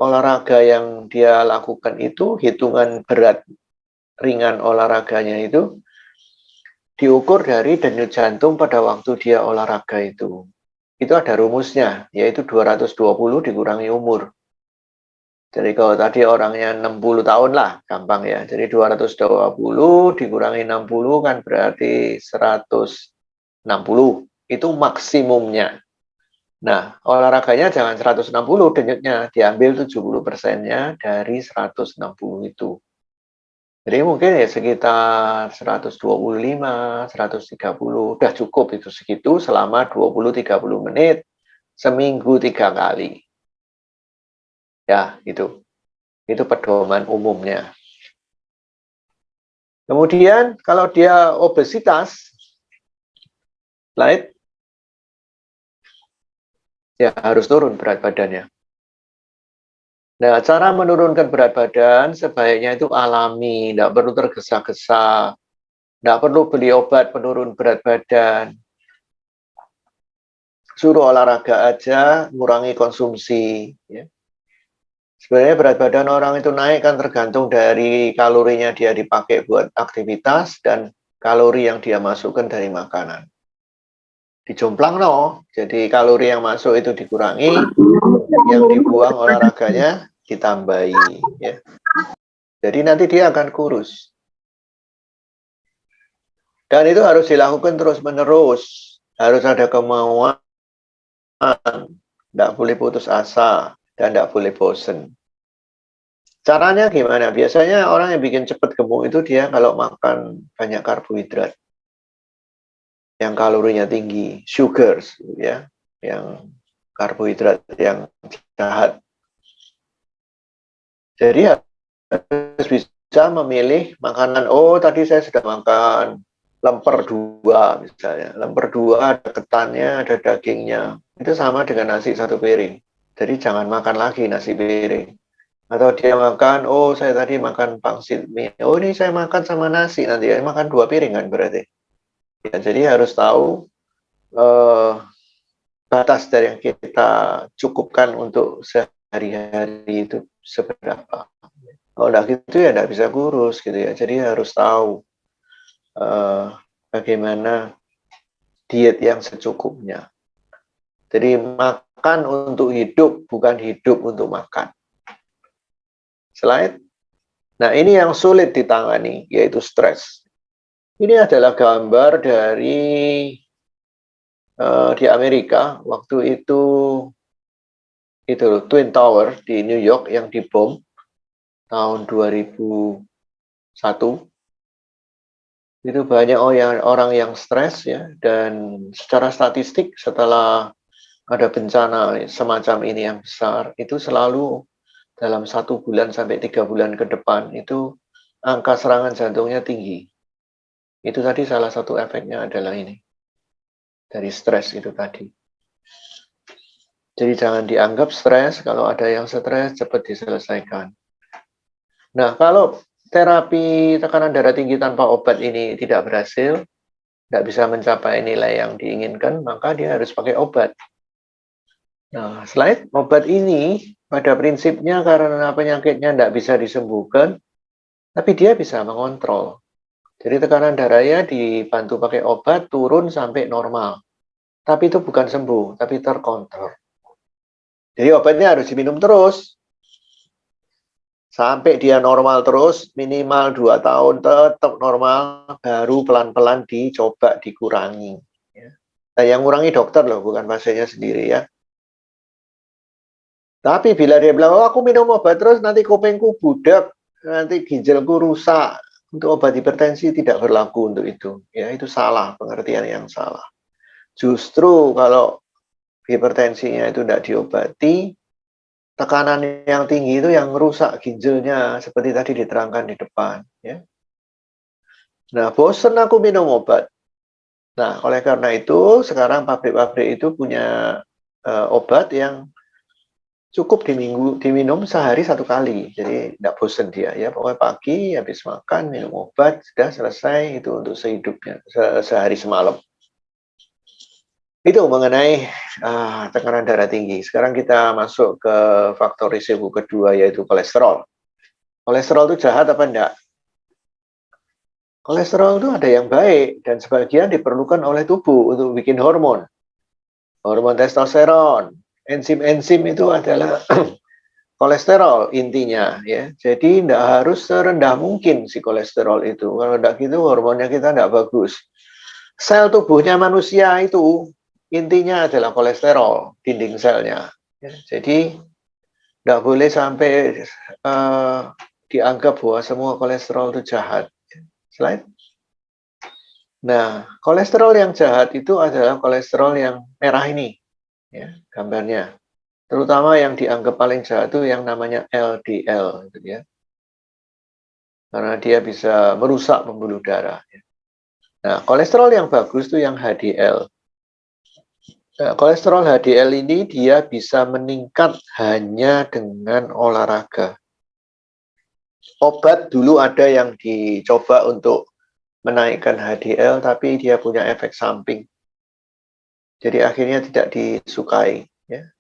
olahraga yang dia lakukan itu hitungan berat ringan olahraganya itu diukur dari denyut jantung pada waktu dia olahraga itu. Itu ada rumusnya, yaitu 220 dikurangi umur. Jadi kalau tadi orangnya 60 tahun lah, gampang ya. Jadi 220 dikurangi 60 kan berarti 160. Itu maksimumnya. Nah, olahraganya jangan 160 denyutnya, diambil 70%-nya dari 160 itu. Jadi mungkin ya sekitar 125, 130, udah cukup itu segitu selama 20-30 menit, seminggu 3 kali. Ya, itu pedoman umumnya. Kemudian kalau dia obesitas, slide, ya harus turun berat badannya. Nah, cara menurunkan berat badan sebaiknya itu alami, tidak perlu tergesa-gesa, tidak perlu beli obat penurun berat badan. Suruh olahraga aja, ngurangi konsumsi. Ya. Sebenarnya berat badan orang itu naik kan tergantung dari kalorinya dia dipakai buat aktivitas dan kalori yang dia masukkan dari makanan. Dijomplang no, jadi kalori yang masuk itu dikurangi, yang dibuang olahraganya ditambahi. Ya. Jadi nanti dia akan kurus. Dan itu harus dilakukan terus-menerus. Harus ada kemauan, tidak boleh putus asa, dan tidak boleh bosen. Caranya gimana? Biasanya orang yang bikin cepat gemuk itu dia kalau makan banyak karbohidrat yang kalorinya tinggi, sugars ya, yang karbohidrat yang jahat. Jadi harus bisa memilih makanan. Oh, tadi saya sudah makan lemper 2 misalnya. Lemper 2 ada ketannya, ada dagingnya. Itu sama dengan nasi 1 piring. Jadi jangan makan lagi nasi piring. Atau dia makan, oh saya tadi makan pangsit mie. Oh ini saya makan sama nasi nanti ya, makan 2 piring kan berarti. Ya, jadi harus tahu batas dari yang kita cukupkan untuk sehari-hari itu seberapa. Kalau enggak gitu ya enggak bisa kurus gitu ya. Jadi harus tahu bagaimana diet yang secukupnya. Jadi makan untuk hidup, bukan hidup untuk makan. Slide. Nah, ini yang sulit ditangani, yaitu stres. Ini adalah gambar dari di Amerika, waktu itu Twin Tower di New York yang dibom tahun 2001. Itu banyak orang yang stres ya, dan secara statistik setelah ada bencana semacam ini yang besar, itu selalu dalam 1 bulan sampai 3 bulan ke depan itu angka serangan jantungnya tinggi. Itu tadi salah satu efeknya adalah ini. Dari stres itu tadi. Jadi jangan dianggap stres, kalau ada yang stres cepat diselesaikan. Nah, kalau terapi tekanan darah tinggi tanpa obat ini tidak berhasil, tidak bisa mencapai nilai yang diinginkan, maka dia harus pakai obat. Nah, slide, obat ini pada prinsipnya karena penyakitnya tidak bisa disembuhkan, tapi dia bisa mengontrol. Jadi tekanan darahnya dibantu pakai obat turun sampai normal. Tapi itu bukan sembuh, tapi terkontrol. Jadi obatnya harus diminum terus. Sampai dia normal terus, minimal 2 tahun tetap normal, baru pelan-pelan dicoba dikurangi. Nah, yang ngurangi dokter loh, bukan pasiennya sendiri ya. Tapi bila dia bilang, oh aku minum obat terus nanti kupingku budak, nanti ginjalku rusak, untuk obat hipertensi tidak berlaku untuk itu. Ya, itu salah, pengertian yang salah. Justru kalau hipertensinya itu tidak diobati, tekanan yang tinggi itu yang merusak ginjalnya, seperti tadi diterangkan di depan. Ya. Nah, bosen aku minum obat. Nah, oleh karena itu, sekarang pabrik-pabrik itu punya obat yang cukup diminum sehari 1 kali. Jadi tidak bosen dia ya. Pokoknya pagi habis makan minum obat sudah selesai itu untuk sehidupnya sehari semalam. Itu mengenai tekanan darah tinggi. Sekarang kita masuk ke faktor risiko kedua yaitu kolesterol. Kolesterol itu jahat apa enggak? Kolesterol itu ada yang baik dan sebagian diperlukan oleh tubuh untuk bikin hormon. Hormon testosteron, enzim-enzim itu adalah kolesterol intinya ya. Jadi tidak harus serendah mungkin si kolesterol itu. Kalau tidak gitu hormonnya kita tidak bagus. Sel tubuhnya manusia itu intinya adalah kolesterol, dinding selnya. Ya, jadi tidak boleh sampai dianggap bahwa semua kolesterol itu jahat. Slide. Nah, kolesterol yang jahat itu adalah kolesterol yang merah ini, ya, gambarnya. Terutama yang dianggap paling jahat itu yang namanya LDL, gitu ya. Karena dia bisa merusak pembuluh darah. Nah, kolesterol yang bagus itu yang HDL. Nah, kolesterol HDL ini dia bisa meningkat hanya dengan olahraga. Obat dulu ada yang dicoba untuk menaikkan HDL, tapi dia punya efek samping. Jadi akhirnya tidak disukai. Ya.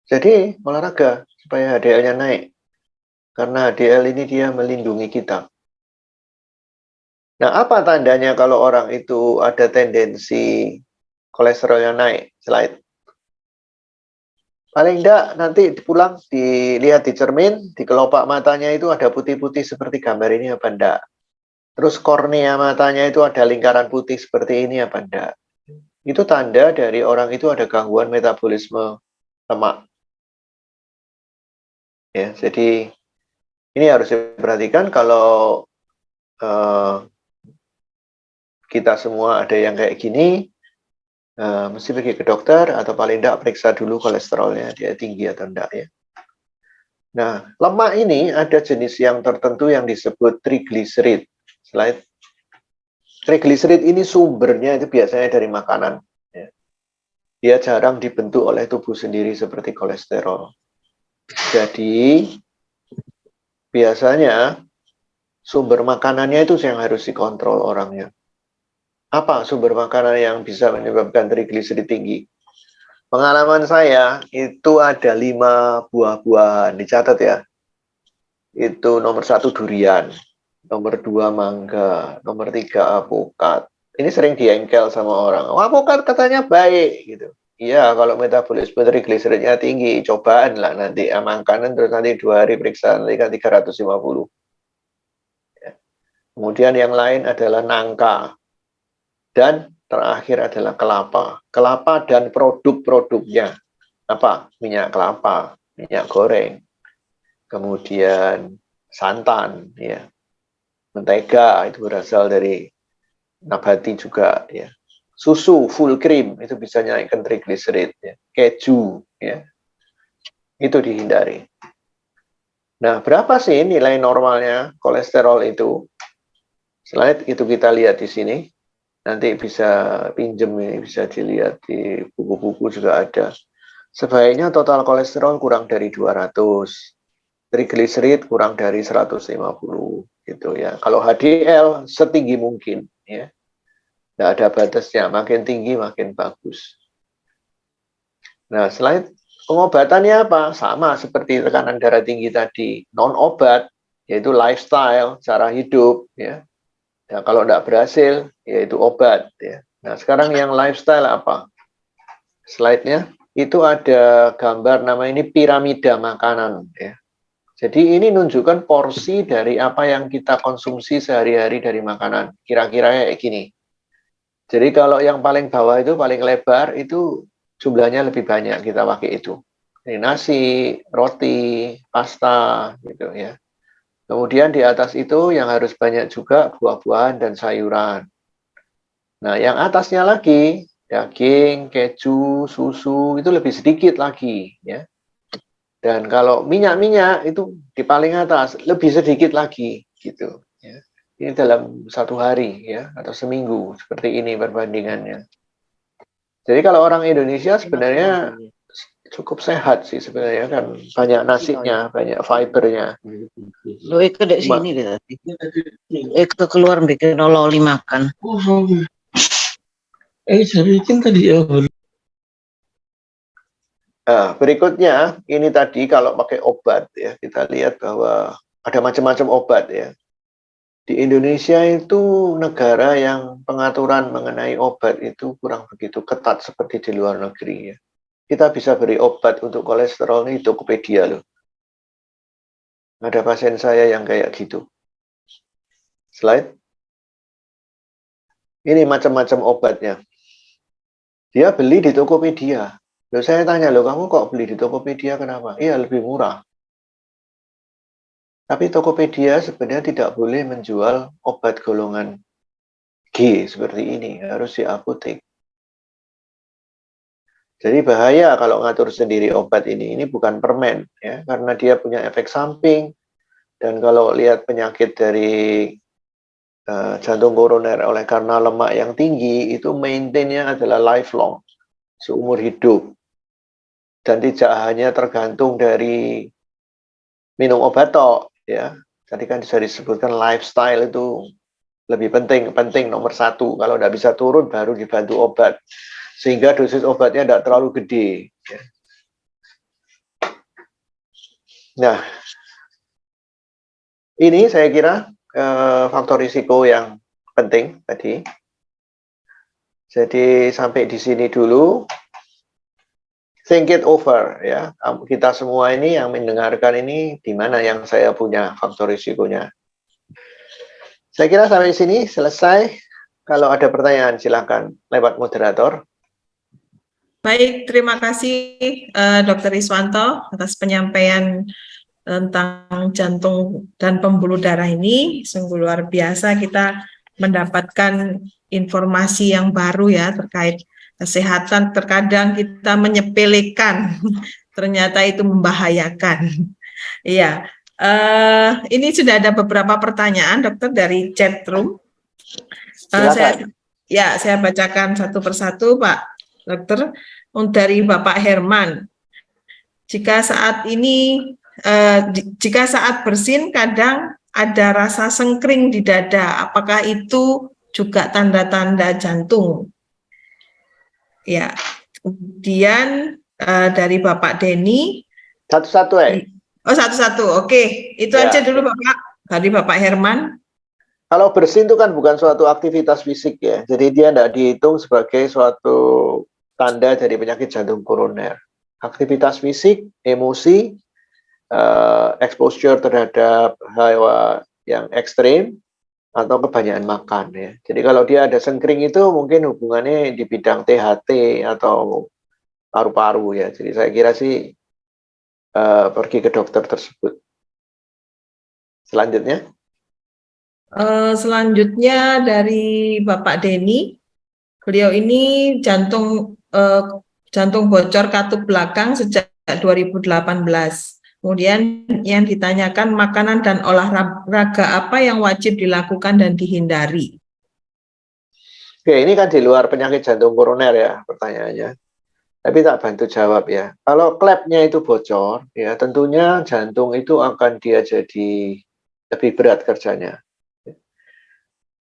Jadi olahraga supaya HDL-nya naik. Karena HDL ini dia melindungi kita. Nah, apa tandanya kalau orang itu ada tendensi kolesterolnya naik? Slide. Paling enggak nanti pulang dilihat di cermin, di kelopak matanya itu ada putih-putih seperti gambar ini apa enggak? Terus kornea matanya itu ada lingkaran putih seperti ini apa enggak? Itu tanda dari orang itu ada gangguan metabolisme lemak. Ya, jadi ini harus diperhatikan kalau kita semua ada yang kayak gini, mesti pergi ke dokter atau paling enggak periksa dulu kolesterolnya, dia tinggi atau enggak ya. Nah, lemak ini ada jenis yang tertentu yang disebut trigliserid. Slide. Trigliserid ini sumbernya itu biasanya dari makanan. Ya. Dia jarang dibentuk oleh tubuh sendiri seperti kolesterol. Jadi, biasanya sumber makanannya itu yang harus dikontrol orangnya. Apa sumber makanan yang bisa menyebabkan trigliserid tinggi? Pengalaman saya itu ada 5 buah-buahan, dicatat ya. Itu nomor 1 durian, nomor 2 mangga, nomor 3 alpukat. Ini sering diengkel sama orang. Oh, alpukat katanya baik gitu. Iya, kalau metabolisme trigliseridnya tinggi, cobaan lah nanti makanan terus nanti 2 hari periksa nanti kan 350. Ya. Kemudian yang lain adalah nangka. Dan terakhir adalah kelapa. Kelapa dan produk-produknya. Apa? Minyak kelapa, minyak goreng. Kemudian santan, ya. Mentega itu berasal dari nabati juga, ya. Susu full cream itu bisa naikkan trigliserid, ya. Keju, ya. Itu dihindari. Nah, berapa sih nilai normalnya kolesterol itu? Slide itu kita lihat di sini. Nanti bisa pinjem ini, bisa dilihat di buku-buku juga ada. Sebaiknya total kolesterol kurang dari 200. Trigliserid kurang dari 150 gitu ya. Kalau HDL setinggi mungkin ya. Tidak ada batasnya, makin tinggi makin bagus. Nah, selain pengobatannya apa? Sama seperti tekanan darah tinggi tadi, non obat yaitu lifestyle, cara hidup ya. Nah, kalau tidak berhasil yaitu obat ya. Nah, sekarang yang lifestyle apa? Slide-nya itu ada gambar nama ini piramida makanan ya. Jadi ini menunjukkan porsi dari apa yang kita konsumsi sehari-hari dari makanan. Kira-kira kayak gini. Jadi kalau yang paling bawah itu paling lebar itu jumlahnya lebih banyak kita pakai itu. Ini nasi, roti, pasta gitu ya. Kemudian di atas itu yang harus banyak juga buah-buahan dan sayuran. Nah, yang atasnya lagi daging, keju, susu itu lebih sedikit lagi ya. Dan kalau minyak-minyak itu di paling atas lebih sedikit lagi gitu ya. Ini dalam 1 hari ya atau seminggu seperti ini perbandingannya. Jadi kalau orang Indonesia sebenarnya cukup sehat sih sebenarnya kan, banyak nasinya, banyak fibernya. Lo ke dek sini deh tadi. Ke keluar bikin loli makan. Saya bikin tadi ya. Nah, berikutnya ini tadi kalau pakai obat ya, kita lihat bahwa ada macam-macam obat ya. Di Indonesia itu negara yang pengaturan mengenai obat itu kurang begitu ketat seperti di luar negeri ya. Kita bisa beri obat untuk kolesterol ini Tokopedia loh. Ada pasien saya yang kayak gitu. Slide. Ini macam-macam obatnya. Dia beli di Tokopedia. Loh, saya tanya, loh kamu kok beli di Tokopedia kenapa? Iya, lebih murah. Tapi Tokopedia sebenarnya tidak boleh menjual obat golongan G seperti ini, harus di apotek. Jadi bahaya kalau ngatur sendiri obat ini. Ini bukan permen ya, karena dia punya efek samping. Dan kalau lihat penyakit dari jantung koroner oleh karena lemak yang tinggi, itu maintainnya adalah lifelong, seumur hidup. Dan tidak hanya tergantung dari minum obat tok ya. Tadi kan sudah disebutkan lifestyle itu lebih penting nomor 1. Kalau tidak bisa turun baru dibantu obat, sehingga dosis obatnya tidak terlalu gede ya. Nah, ini saya kira faktor risiko yang penting tadi. Jadi sampai di sini dulu. Think it over ya. Kita semua ini yang mendengarkan ini, di mana yang saya punya faktor risikonya. Saya kira sampai sini selesai. Kalau ada pertanyaan silakan lewat moderator. Baik, terima kasih Dr. Iswanto atas penyampaian tentang jantung dan pembuluh darah ini. Sungguh luar biasa kita mendapatkan informasi yang baru ya terkait kesehatan. Terkadang kita menyepelekan, ternyata itu membahayakan. Iya, ini sudah ada beberapa pertanyaan dokter dari chat room. Saya bacakan satu persatu Pak Dokter. Dari Bapak Herman, jika saat bersin kadang ada rasa sengkring di dada, apakah itu juga tanda-tanda jantung? Ya, kemudian dari Bapak Denny. Satu-satu Oh, satu-satu. Oke, itu ya. Aja dulu Bapak. Dari Bapak Herman. Kalau bersin itu kan bukan suatu aktivitas fisik ya. Jadi dia tidak dihitung sebagai suatu tanda dari penyakit jantung koroner. Aktivitas fisik, emosi, exposure terhadap hawa yang ekstrim, atau kebanyakan makan ya. Jadi kalau dia ada sengkring itu mungkin hubungannya di bidang THT atau paru-paru ya. Jadi saya kira sih pergi ke dokter tersebut. Selanjutnya. Selanjutnya dari Bapak Denny. Beliau ini jantung bocor katup belakang sejak 2018. Kemudian yang ditanyakan makanan dan olahraga apa yang wajib dilakukan dan dihindari. Oke, ini kan di luar penyakit jantung koroner ya pertanyaannya. Tapi tak bantu jawab ya. Kalau klepnya itu bocor, ya tentunya jantung itu akan dia jadi lebih berat kerjanya.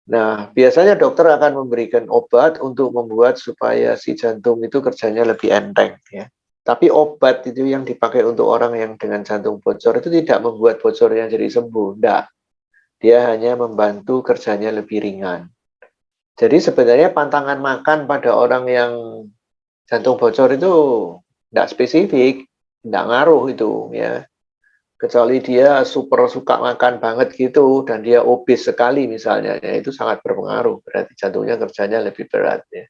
Nah, biasanya dokter akan memberikan obat untuk membuat supaya si jantung itu kerjanya lebih enteng ya. Tapi obat itu yang dipakai untuk orang yang dengan jantung bocor itu tidak membuat bocornya jadi sembuh, enggak. Dia hanya membantu kerjanya lebih ringan. Jadi sebenarnya pantangan makan pada orang yang jantung bocor itu enggak spesifik, enggak ngaruh itu ya. Kecuali dia super suka makan banget gitu dan dia obes sekali misalnya, ya itu sangat berpengaruh. Berarti jantungnya kerjanya lebih berat ya.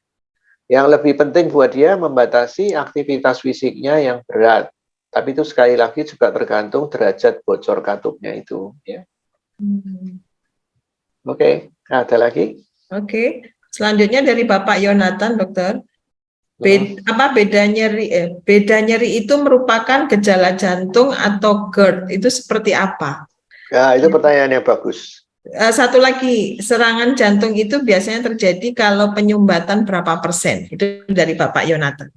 Yang lebih penting buat dia membatasi aktivitas fisiknya yang berat. Tapi itu sekali lagi juga tergantung derajat bocor katupnya itu. Ya. Oke, ada lagi? Oke, selanjutnya dari Bapak Yonatan, dokter. Beda nyeri itu merupakan gejala jantung atau GERD? Itu seperti apa? Ya, itu pertanyaan yang bagus. Satu lagi, serangan jantung itu biasanya terjadi kalau penyumbatan berapa persen? Itu dari Bapak Yonatan.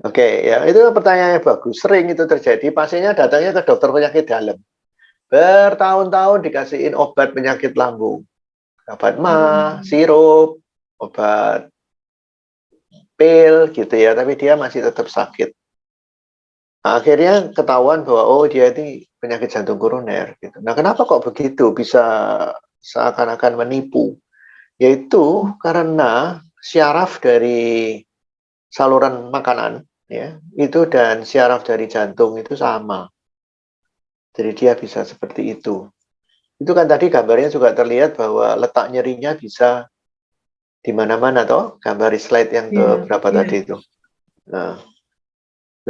Oke, ya itu pertanyaannya bagus. Sering itu terjadi, pasiennya datangnya ke dokter penyakit dalam. Bertahun-tahun dikasihin obat penyakit lambung. Obat mah, sirup, obat pil gitu ya, tapi dia masih tetap sakit. Nah, akhirnya ketahuan bahwa oh dia ini penyakit jantung koroner gitu. Nah, kenapa kok begitu? Bisa seakan-akan menipu. Yaitu karena syaraf dari saluran makanan ya, itu dan syaraf dari jantung itu sama. Jadi dia bisa seperti itu. Itu kan tadi gambarnya juga terlihat bahwa letak nyerinya bisa di mana-mana toh, gambar slide yang ke berapa tadi itu. Nah,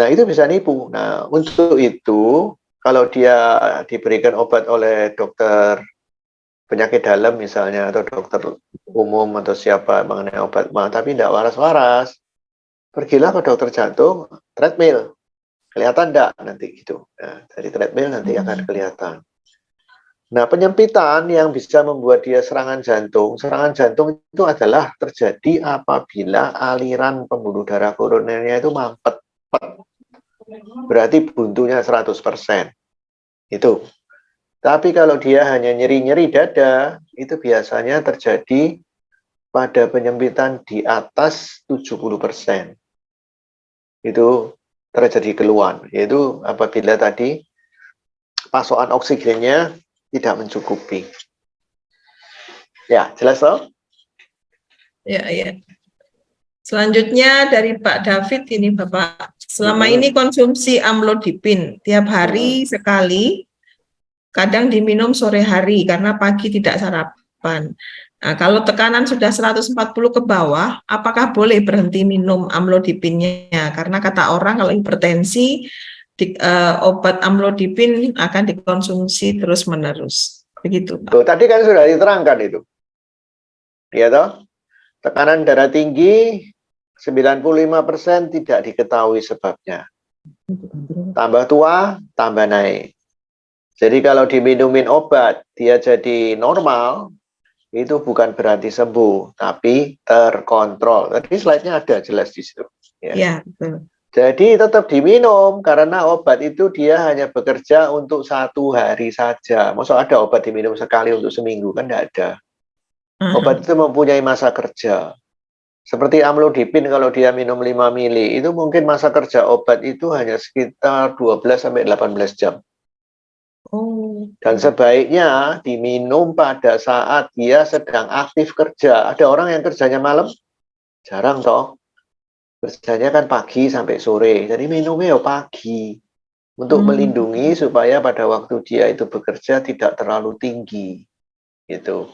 itu bisa nipu. Nah, untuk itu kalau dia diberikan obat oleh dokter penyakit dalam misalnya atau dokter umum atau siapa mengenai obat mah tapi tidak waras-waras, pergilah ke dokter jantung, treadmill. Kelihatan enggak nanti gitu. Nah, dari treadmill nanti akan kelihatan. Nah, penyempitan yang bisa membuat dia serangan jantung itu adalah terjadi apabila aliran pembuluh darah koronernya itu mampet. Berarti buntunya 100%. Itu. Tapi kalau dia hanya nyeri-nyeri dada, itu biasanya terjadi pada penyempitan di atas 70%. Itu terjadi keluhan, yaitu apabila tadi pasokan oksigennya tidak mencukupi. Ya, jelas toh? Ya, ya. Selanjutnya dari Pak David ini Bapak, selama ini konsumsi amlodipin tiap hari sekali, kadang diminum sore hari karena pagi tidak sarapan. Nah, kalau tekanan sudah 140 ke bawah, apakah boleh berhenti minum amlodipinnya? Karena kata orang kalau hipertensi, obat amlodipin akan dikonsumsi terus-menerus. Begitu, Pak. Tuh, tadi kan sudah diterangkan itu. Ya toh? Tekanan darah tinggi 95% tidak diketahui sebabnya. Tambah tua, tambah naik. Jadi kalau diminumin obat, dia jadi normal, itu bukan berarti sembuh, tapi terkontrol. Tadi slide-nya ada jelas di situ. Ya, betul. Jadi tetap diminum, karena obat itu dia hanya bekerja untuk 1 hari saja. Masa ada obat diminum sekali untuk seminggu? Kan tidak ada. Obat itu mempunyai masa kerja. Seperti amlodipin kalau dia minum 5 mili, itu mungkin masa kerja obat itu hanya sekitar 12-18 jam. Dan sebaiknya diminum pada saat dia sedang aktif kerja. Ada orang yang kerjanya malam, jarang toh. Kerjanya kan pagi sampai sore, jadi minumnya ya pagi. Untuk melindungi supaya pada waktu dia itu bekerja tidak terlalu tinggi. Gitu.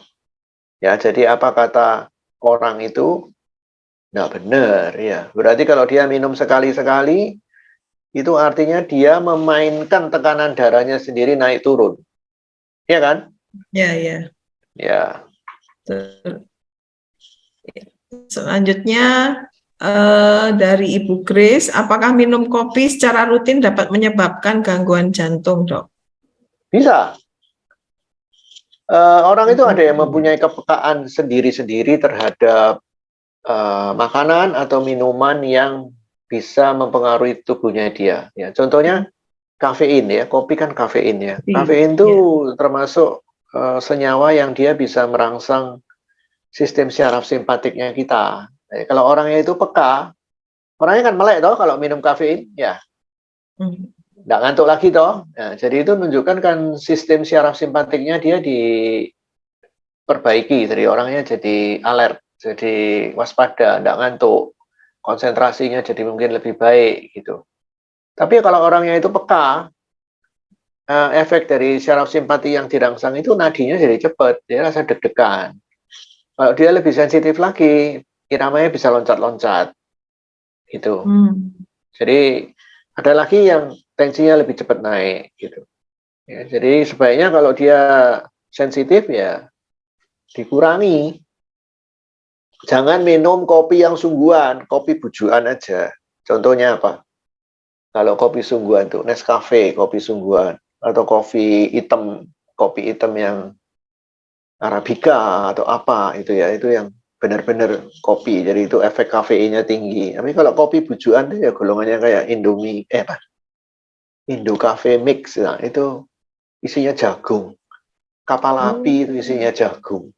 Ya, jadi apa kata orang itu? Nah, benar ya. Berarti kalau dia minum sekali-sekali, itu artinya dia memainkan tekanan darahnya sendiri naik turun. Iya kan? Ya, ya. Ya. Selanjutnya dari Ibu Grace, apakah minum kopi secara rutin dapat menyebabkan gangguan jantung, Dok? Bisa. Orang itu ada yang mempunyai kepekaan sendiri-sendiri terhadap makanan atau minuman yang bisa mempengaruhi tubuhnya dia. Ya, contohnya kafein ya, kopi kan kafein ya. Kafein itu termasuk senyawa yang dia bisa merangsang sistem syaraf simpatiknya kita. Kalau orangnya itu peka, orangnya kan melek toh kalau minum kafein, ya. Nggak ngantuk lagi toh. Nah, jadi itu menunjukkan kan sistem syaraf simpatiknya dia diperbaiki, dari orangnya jadi alert, jadi waspada, nggak ngantuk, konsentrasinya jadi mungkin lebih baik gitu. Tapi kalau orangnya itu peka, efek dari syaraf simpati yang dirangsang itu nadinya jadi cepat, dia rasa deg-degan. Kalau dia lebih sensitif lagi, iramanya bisa loncat-loncat gitu. Jadi ada lagi yang tensinya lebih cepat naik gitu. Ya, jadi sebaiknya kalau dia sensitif ya dikurangi. Jangan minum kopi yang sungguhan, kopi bujuan aja. Contohnya apa? Kalau kopi sungguhan tuh Nescafe, kopi sungguhan, atau kopi hitam yang Arabica atau apa itu ya, itu yang benar-benar kopi, jadi itu efek kafeinnya tinggi. Tapi kalau kopi bujuan itu ya golongannya kayak Indomie, Indo Cafe Mix, nah, itu isinya jagung. Kapal api itu isinya jagung,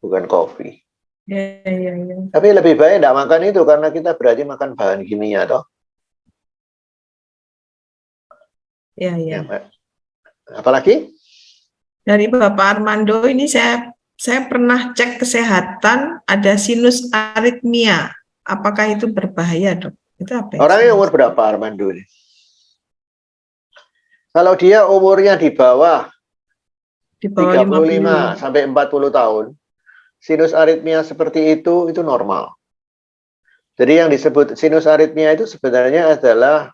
bukan kopi. Ya, ya, ya. Tapi lebih baik tidak makan itu karena kita berarti makan bahan kimia toh. Ya, Ya, ya. Mbak. Apalagi? Dari Bapak Armando ini saya pernah cek kesehatan ada sinus aritmia. Apakah itu berbahaya, Dok? Itu apa ya? Orangnya umur berapa Armando ini? Kalau dia umurnya di bawah Di bawah 35 sampai 40 tahun, sinus aritmia seperti itu normal. Jadi yang disebut sinus aritmia itu sebenarnya adalah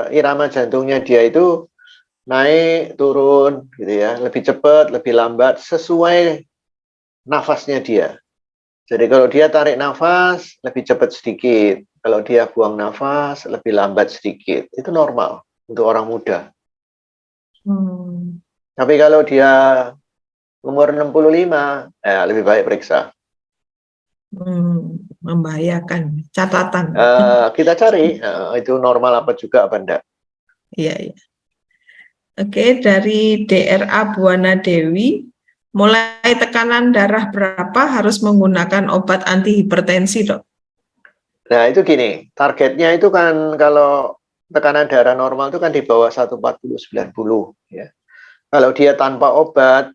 irama jantungnya dia itu naik turun gitu ya, lebih cepat, lebih lambat sesuai nafasnya dia. Jadi kalau dia tarik nafas lebih cepat sedikit, kalau dia buang nafas lebih lambat sedikit, itu normal untuk orang muda. Tapi kalau dia umur 65, lebih baik periksa. Membahayakan. Catatan. Kita cari itu normal apa juga apa enggak. Iya, iya. Oke, dari DRA Buana Dewi, mulai tekanan darah berapa harus menggunakan obat anti hipertensi, Dok? Nah, itu gini, targetnya itu kan kalau tekanan darah normal itu kan di bawah 140/90 ya. Kalau dia tanpa obat,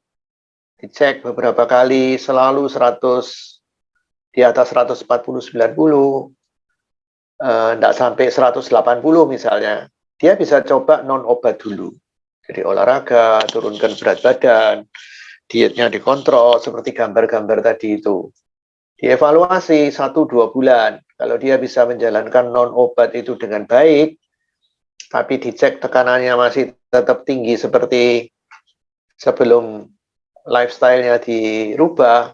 dicek beberapa kali selalu 100 di atas 140/90, enggak sampai 180 misalnya, dia bisa coba non obat dulu. Jadi olahraga, turunkan berat badan, dietnya dikontrol seperti gambar-gambar tadi itu. Dievaluasi 1-2 bulan. Kalau dia bisa menjalankan non obat itu dengan baik, tapi dicek tekanannya masih tetap tinggi seperti sebelum lifestyle-nya dirubah,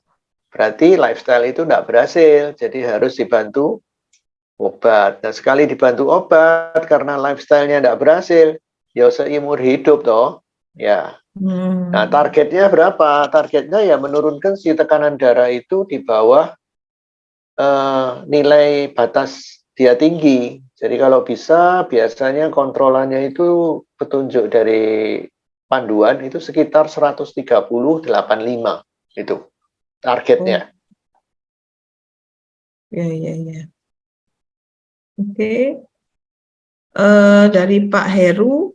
berarti lifestyle itu tidak berhasil, jadi harus dibantu obat. Nah, sekali dibantu obat karena lifestyle-nya tidak berhasil, ya seumur hidup toh. Ya. Nah, targetnya berapa? Targetnya ya menurunkan si tekanan darah itu di bawah nilai batas dia tinggi. Jadi kalau bisa biasanya kontrolannya itu petunjuk dari panduan itu sekitar 130/85 itu targetnya. Ya, ya, ya. Oke. Dari Pak Heru,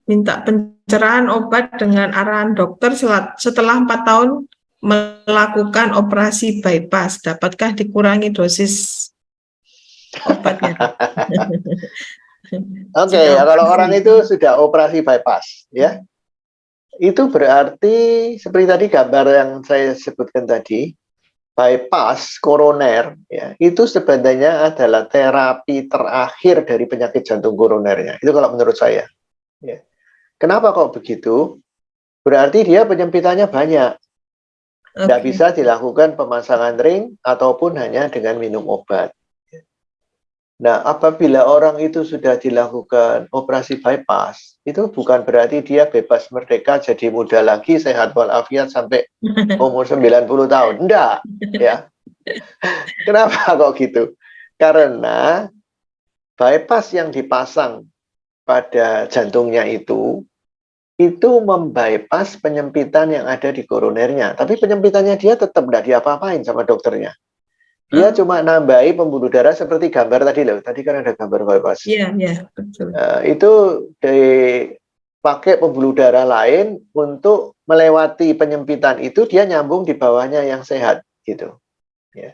minta pencerahan obat dengan arahan dokter setelah 4 tahun melakukan operasi bypass. Dapatkah dikurangi dosis obatnya? Oke, kalau orang itu sudah operasi bypass, ya, itu berarti seperti tadi gambar yang saya sebutkan tadi, bypass koroner, ya, itu sebenarnya adalah terapi terakhir dari penyakit jantung koronernya. Itu kalau menurut saya. Ya. Kenapa kok begitu? Berarti dia penyempitannya banyak. Tidak bisa dilakukan pemasangan ring ataupun hanya dengan minum obat. Nah, apabila orang itu sudah dilakukan operasi bypass, itu bukan berarti dia bebas merdeka jadi muda lagi, sehat walafiat sampai umur 90 tahun. Enggak, ya. Kenapa kok gitu? Karena bypass yang dipasang pada jantungnya itu membypass penyempitan yang ada di koronernya. Tapi penyempitannya dia tetap tidak diapa-apain sama dokternya. Dia cuma nambahi pembuluh darah seperti gambar tadi loh. Tadi kan ada gambar bypass. Iya, iya, betul. Itu dipakai pembuluh darah lain untuk melewati penyempitan itu, dia nyambung di bawahnya yang sehat gitu. Ya.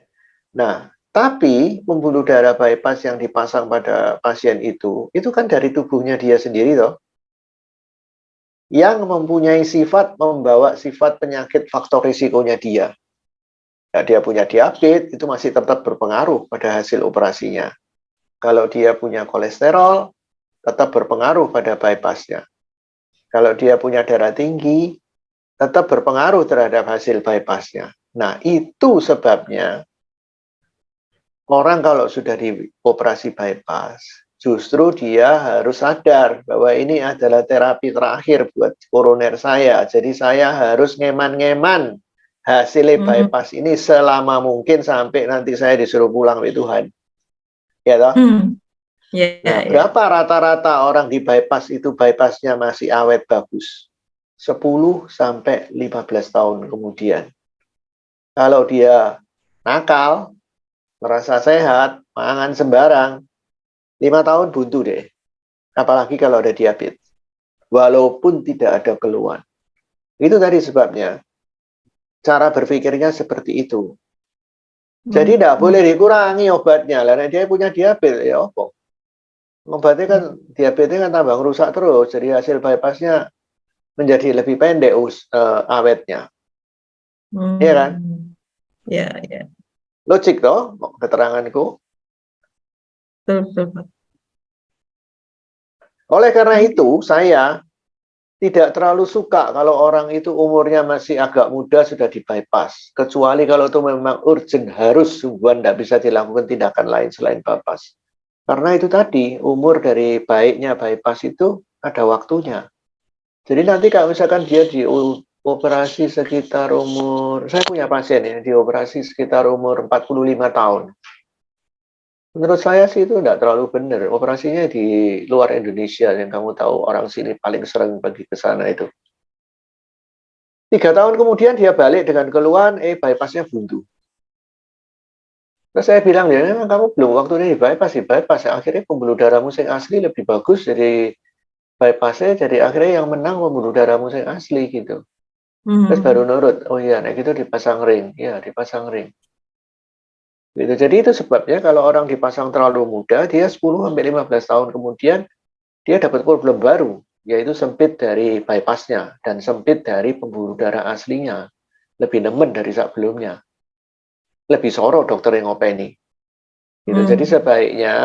Nah, tapi pembuluh darah bypass yang dipasang pada pasien itu kan dari tubuhnya dia sendiri toh, yang mempunyai sifat, membawa sifat penyakit faktor risikonya dia. Nah, dia punya diabetes, itu masih tetap berpengaruh pada hasil operasinya. Kalau dia punya kolesterol, tetap berpengaruh pada bypassnya. Kalau dia punya darah tinggi, tetap berpengaruh terhadap hasil bypassnya. Nah, itu sebabnya orang kalau sudah dioperasi bypass, justru dia harus sadar bahwa ini adalah terapi terakhir buat koroner saya. Jadi saya harus ngeman-ngeman hasil bypass ini selama mungkin sampai nanti saya disuruh pulang oleh Tuhan. Ya toh? Ya, Nah, ya. berapa rata-rata orang di bypass itu bypassnya masih awet bagus? 10 sampai 15 tahun kemudian. Kalau dia nakal, merasa sehat, makan sembarang, 5 tahun buntu deh. Apalagi kalau ada diabetes. Walaupun tidak ada keluhan. Itu tadi sebabnya. Cara berpikirnya seperti itu. Jadi tidak boleh dikurangi obatnya. Karena dia punya diabetes, ya apa? Obatnya kan, diabetesnya kan tambah rusak terus. Jadi hasil bypassnya menjadi lebih pendek awetnya. Iya kan? Ya, ya. Logik toh keteranganku. Betul. Oleh karena itu, saya tidak terlalu suka kalau orang itu umurnya masih agak muda sudah di bypass. Kecuali kalau itu memang urgent, harus sungguhan tidak bisa dilakukan tindakan lain selain bypass. Karena itu tadi, umur dari baiknya bypass itu ada waktunya. Jadi nanti kalau misalkan dia dioperasi sekitar umur, saya punya pasien ya, dioperasi sekitar umur 45 tahun. Menurut saya sih itu tidak terlalu benar. Operasinya di luar Indonesia, yang kamu tahu orang sini paling sering pergi ke sana itu. 3 tahun kemudian dia balik dengan keluhan, bypassnya buntu. Terus saya bilang, ya memang kamu belum waktunya di bypass. Akhirnya pembuluh darahmu yang asli lebih bagus dari bypassnya, jadi akhirnya yang menang pembuluh darahmu yang asli gitu. Terus baru nurut, oh iya, nah gitu dipasang ring. Ya, dipasang ring. Gitu. Jadi itu sebabnya kalau orang dipasang terlalu muda, dia 10-15 tahun kemudian dia dapat problem baru, yaitu sempit dari bypassnya dan sempit dari pembuluh darah aslinya. Lebih nemen dari sebelumnya. Lebih sorot dokter yang ngopeni. Gitu. Jadi sebaiknya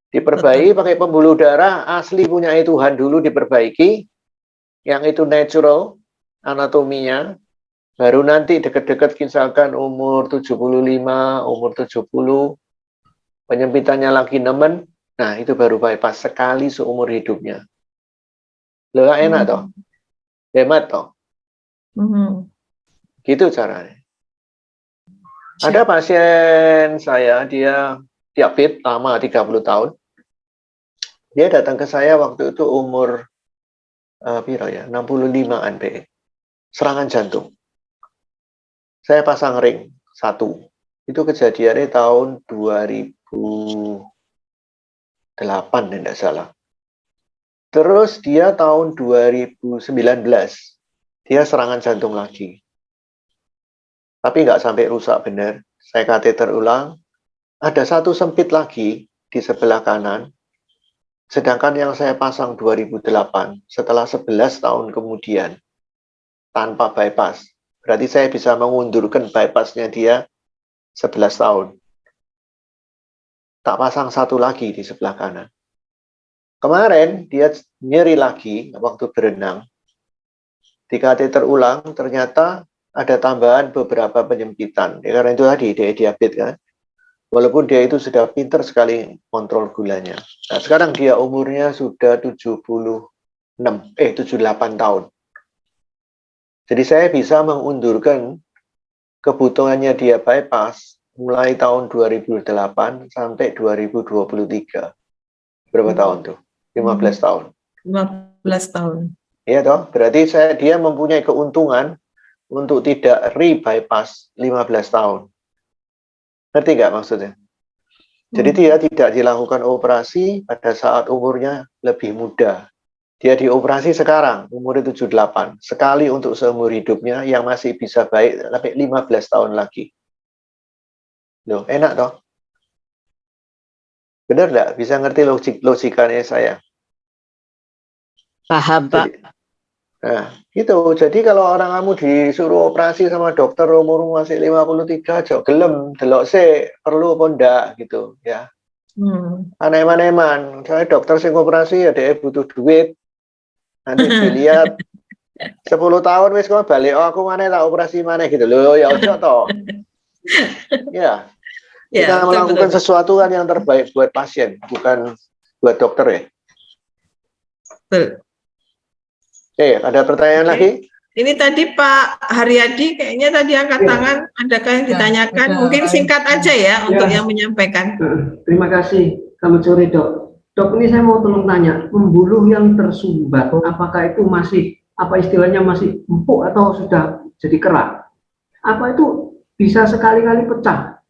diperbaiki pakai pembuluh darah asli punya Tuhan dulu diperbaiki, yang itu natural anatominya. Baru nanti deket-deket misalkan umur 75, umur 70, penyempitannya lagi nemen, nah itu baru bypass sekali seumur hidupnya. Loh, enak toh? Hemat toh? Gitu caranya. Ada pasien saya, dia diabetes lama 30 tahun. Dia datang ke saya waktu itu umur 65-an PE. Serangan jantung. Saya pasang ring 1. Itu kejadiannya tahun 2008 tidak salah. Terus dia tahun 2019 dia serangan jantung lagi. Tapi nggak sampai rusak benar. Saya kateter ulang. Ada satu sempit lagi di sebelah kanan. Sedangkan yang saya pasang 2008 setelah 11 tahun kemudian tanpa bypass. Berarti saya bisa mengundurkan bypassnya dia 11 tahun. Tak pasang satu lagi di sebelah kanan. Kemarin dia nyeri lagi waktu berenang. Di kateter ulang ternyata ada tambahan beberapa penyempitan. Ya, karena itu tadi dia diabetes kan. Walaupun dia itu sudah pintar sekali kontrol gulanya. Nah, sekarang dia umurnya sudah 78 tahun. Jadi saya bisa mengundurkan kebutuhannya dia bypass mulai tahun 2008 sampai 2023. Berapa tahun tuh? 15 tahun. 15 tahun. Iya toh, berarti dia mempunyai keuntungan untuk tidak re-bypass 15 tahun. Ngerti nggak maksudnya? Jadi dia tidak dilakukan operasi pada saat umurnya lebih muda. Dia dioperasi sekarang, umur 78. Sekali untuk seumur hidupnya yang masih bisa baik sampai 15 tahun lagi. Loh, enak toh? Benar nggak? Bisa ngerti logikanya saya? Paham, Pak. Nah, gitu. Jadi kalau orang kamu disuruh operasi sama dokter umur masih 53, jauh gelem, delok se perlu apa enggak gitu ya. Aneh-anehan. Saya dokter sing operasi ya dia butuh duit. Nanti dilihat 10 tahun wis kok balik aku mana tak operasi mana gitu loh ya ojo toh. Ya. Kita melakukan sesuatu kan yang terbaik buat pasien, bukan buat dokter ya. Betul. Oke, ada pertanyaan Oke. lagi? Ini tadi Pak Haryadi kayaknya tadi angkat tangan, adakah yang ditanyakan? ada. Mungkin singkat aja ya untuk yang menyampaikan. Terima kasih. Selamat sore, Dok. Dok, ini saya mau tolong tanya, pembuluh yang tersumbat, apakah itu masih, apa istilahnya, masih empuk atau sudah jadi kerak? Apa itu bisa sekali-kali pecah?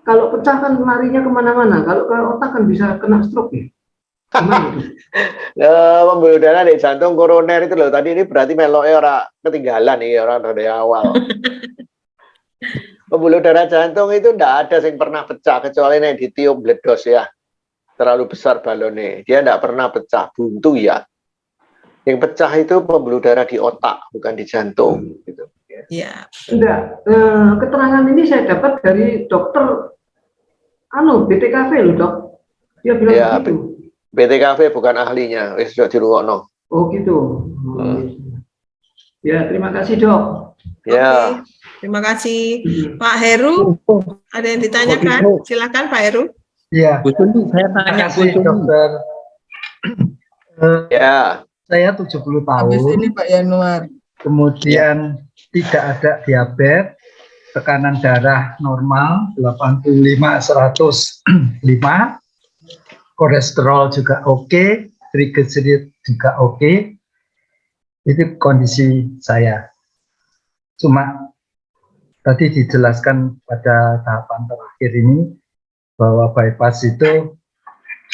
Kalau pecah kan larinya kemana-mana, kalau ke otak kan bisa kena stroke ya? Gimana itu? Pembuluh darah di jantung koroner itu loh. Tadi ini berarti meloknya orang ketinggalan nih, orang dari awal. Pembuluh darah jantung itu tidak ada yang pernah pecah kecuali yang ditiup bledos ya. Terlalu besar balonnya. Dia tidak pernah pecah, buntu ya. Yang pecah itu pembuluh darah di otak, bukan di jantung. Gitu. Ya. Enggak, keterangan ini saya dapat dari dokter BTKV loh, Dok. Dia bilang Ya, begitu. BTKV bukan ahlinya, wis sudah dirungokno. Oh gitu. Ya, terima kasih, Dok. Ya. Oke. Terima kasih. Pak Heru, ada yang ditanyakan? Silakan Pak Heru. Ya, Bu Suni, saya tanya Bu Suni. dokter. Ya. Saya 70 tahun. Habis ini Pak Yanuar. Kemudian tidak ada diabetes, tekanan darah normal 85/105, kolesterol juga oke, triglycerid juga oke. Itu kondisi saya. Cuma tadi dijelaskan pada tahapan terakhir ini bahwa bypass itu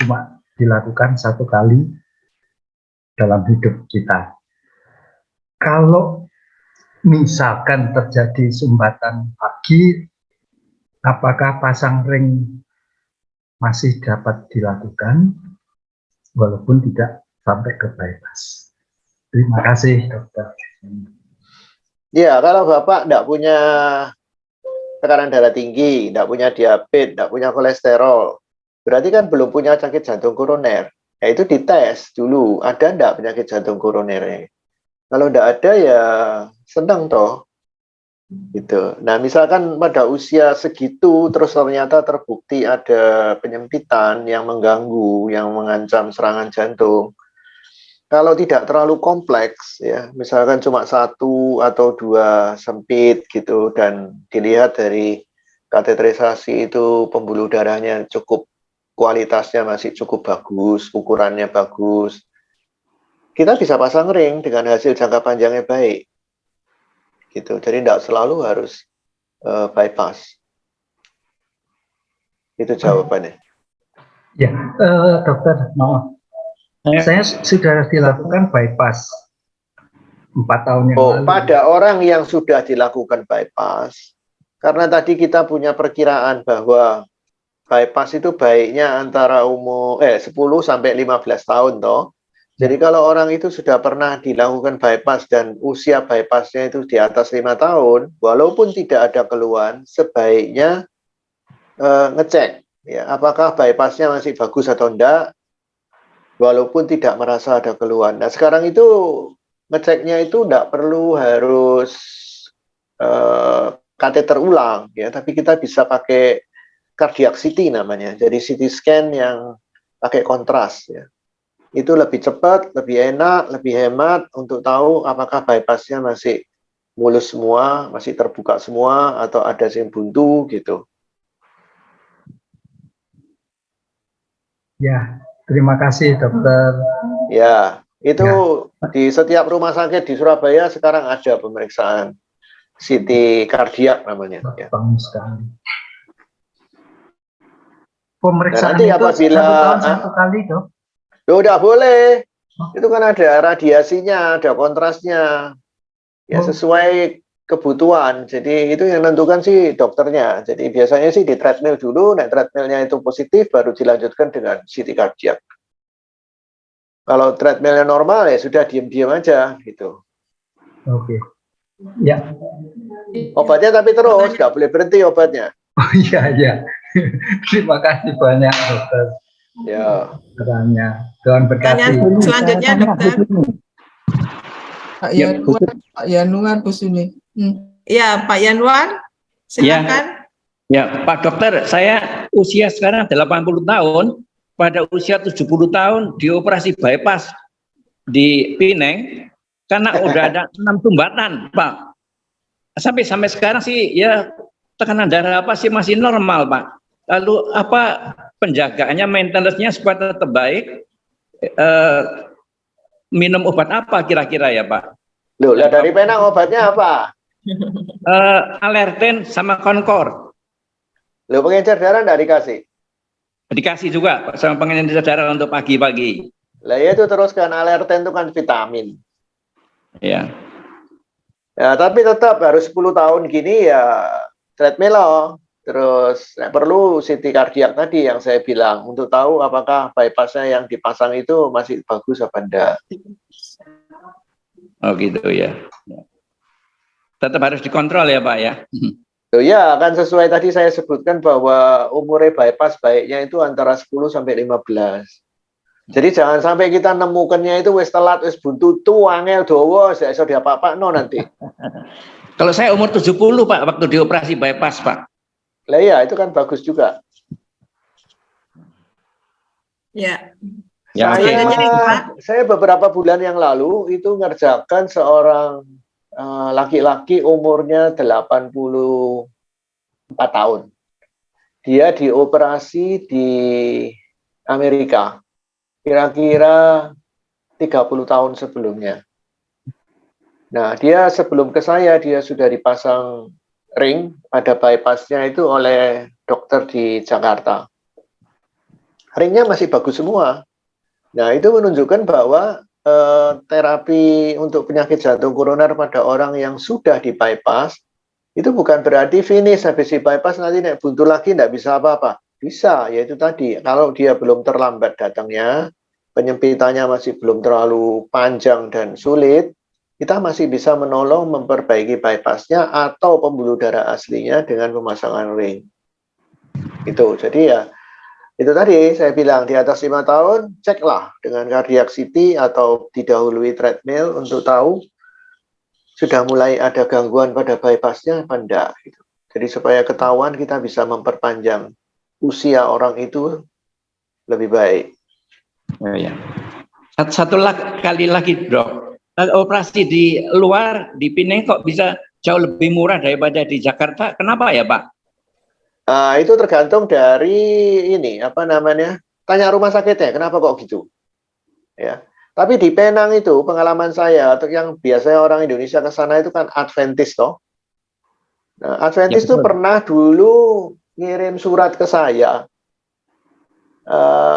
cuma dilakukan 1 kali dalam hidup kita. Kalau misalkan terjadi sumbatan pagi, apakah pasang ring masih dapat dilakukan walaupun tidak sampai ke bypass? Terima kasih, dokter. Ya, kalau Bapak tidak punya tekanan darah tinggi, tidak punya diabetes, tidak punya kolesterol, berarti kan belum punya sakit jantung koroner. Ya, itu dites dulu, ada tidak penyakit jantung koronernya. Kalau tidak ada ya senang toh. Gitu. Nah, misalkan pada usia segitu terus ternyata terbukti ada penyempitan yang mengganggu, yang mengancam serangan jantung. Kalau tidak terlalu kompleks, ya, misalkan cuma 1 atau 2 sempit gitu, dan dilihat dari kateterisasi itu pembuluh darahnya cukup, kualitasnya masih cukup bagus, ukurannya bagus, kita bisa pasang ring dengan hasil jangka panjangnya baik, gitu. Jadi tidak selalu harus bypass. Itu jawabannya. Ya, dokter, maaf. Saya sudah dilakukan bypass 4 tahun yang lalu. Pada orang yang sudah dilakukan bypass, karena tadi kita punya perkiraan bahwa bypass itu baiknya antara umur 10 sampai 15 tahun toh. Jadi kalau orang itu sudah pernah dilakukan bypass dan usia bypassnya itu di atas 5 tahun, walaupun tidak ada keluhan, sebaiknya ngecek ya, apakah bypassnya masih bagus atau enggak, walaupun tidak merasa ada keluhan. Nah, sekarang itu ngeceknya itu tidak perlu harus kateter ulang, ya, tapi kita bisa pakai cardiac CT namanya. Jadi CT scan yang pakai kontras, ya. Itu lebih cepat, lebih enak, lebih hemat untuk tahu apakah bypassnya masih mulus semua, masih terbuka semua, atau ada yang buntu gitu. Ya. Terima kasih, dokter. Ya, itu di setiap rumah sakit di Surabaya sekarang ada pemeriksaan CT kardiak namanya. Ya. Bagus sekali. Pemeriksaan nanti itu apabila 1 tahun 1 kali, dok? Udah boleh. Itu kan ada radiasinya, ada kontrasnya. Ya, sesuai kebutuhan. Jadi itu yang menentukan sih dokternya. Jadi biasanya sih di treadmill dulu, nah treadmillnya itu positif, baru dilanjutkan dengan CT kardiak. Kalau treadmillnya normal ya sudah diam-diam aja gitu. Oke. Ya. Obatnya tapi terus, nggak boleh berhenti obatnya. Oh iya, iya. Terima kasih banyak, dokter. Ya. Caranya. Tuhan berkati. Selanjutnya, dokter. Pak Yanuar Bu Suni. Ya, Pak Yanuar, silakan. Ya, Pak Dokter, saya usia sekarang 80 tahun, pada usia 70 tahun dioperasi bypass di Pineng karena udah ada 6 sumbatan, Pak. Sampai sekarang sih ya tekanan darah apa sih masih normal, Pak. Lalu apa penjagaannya, maintenance-nya supaya tetap baik? Minum obat apa kira-kira ya, Pak? Loh, lah dari Penang obatnya apa? Alerten sama Konkor. Loh, pengencer darah enggak dikasih? Dikasih juga sama pengencer darah untuk pagi-pagi. Lah ya itu teruskan, alerten itu kan vitamin. Ya. Ya, tapi tetap harus 10 tahun gini ya treadmill loh. Terus perlu CT kardiak tadi yang saya bilang untuk tahu apakah bypassnya yang dipasang itu masih bagus apa enggak. Oh gitu ya. Tetap harus dikontrol ya, Pak ya. Loh ya, kan sesuai tadi saya sebutkan bahwa umurnya bypass baiknya itu antara 10 sampai 15. Jadi jangan sampai kita nemukannya itu wis telat, wis buntu angel dawa, saya iso diapa-apakno nanti. Kalau saya umur 70, Pak, waktu dioperasi bypass, Pak. Lah ya, itu kan bagus juga. Ya. Ya, Saya beberapa bulan yang lalu itu ngerjakan seorang laki-laki umurnya 84 tahun. Dia dioperasi di Amerika. Kira-kira 30 tahun sebelumnya. Nah, dia sebelum ke saya, dia sudah dipasang ring pada bypassnya itu oleh dokter di Jakarta. Ringnya masih bagus semua. Nah, itu menunjukkan bahwa terapi untuk penyakit jantung koroner pada orang yang sudah di bypass itu bukan berarti finish habis di bypass nanti naik buntu lagi tidak bisa apa-apa. Bisa, yaitu tadi kalau dia belum terlambat datangnya, penyempitannya masih belum terlalu panjang dan sulit, kita masih bisa menolong memperbaiki bypassnya atau pembuluh darah aslinya dengan pemasangan ring. Itu, jadi ya itu tadi saya bilang di atas 5 tahun, ceklah dengan cardiac CT atau didahului treadmill untuk tahu sudah mulai ada gangguan pada bypassnya apa enggak. Gitu. Jadi supaya ketahuan kita bisa memperpanjang usia orang itu lebih baik. Oh, ya. Satu kali lagi, Dok. Operasi di luar, di Pineng kok bisa jauh lebih murah daripada di Jakarta? Kenapa ya, Pak? Itu tergantung dari ini apa namanya, tanya rumah sakitnya kenapa kok gitu ya. Tapi di Penang itu pengalaman saya atau yang biasanya orang Indonesia ke sana itu kan Adventist toh. Nah, Adventist itu pernah dulu ngirim surat ke saya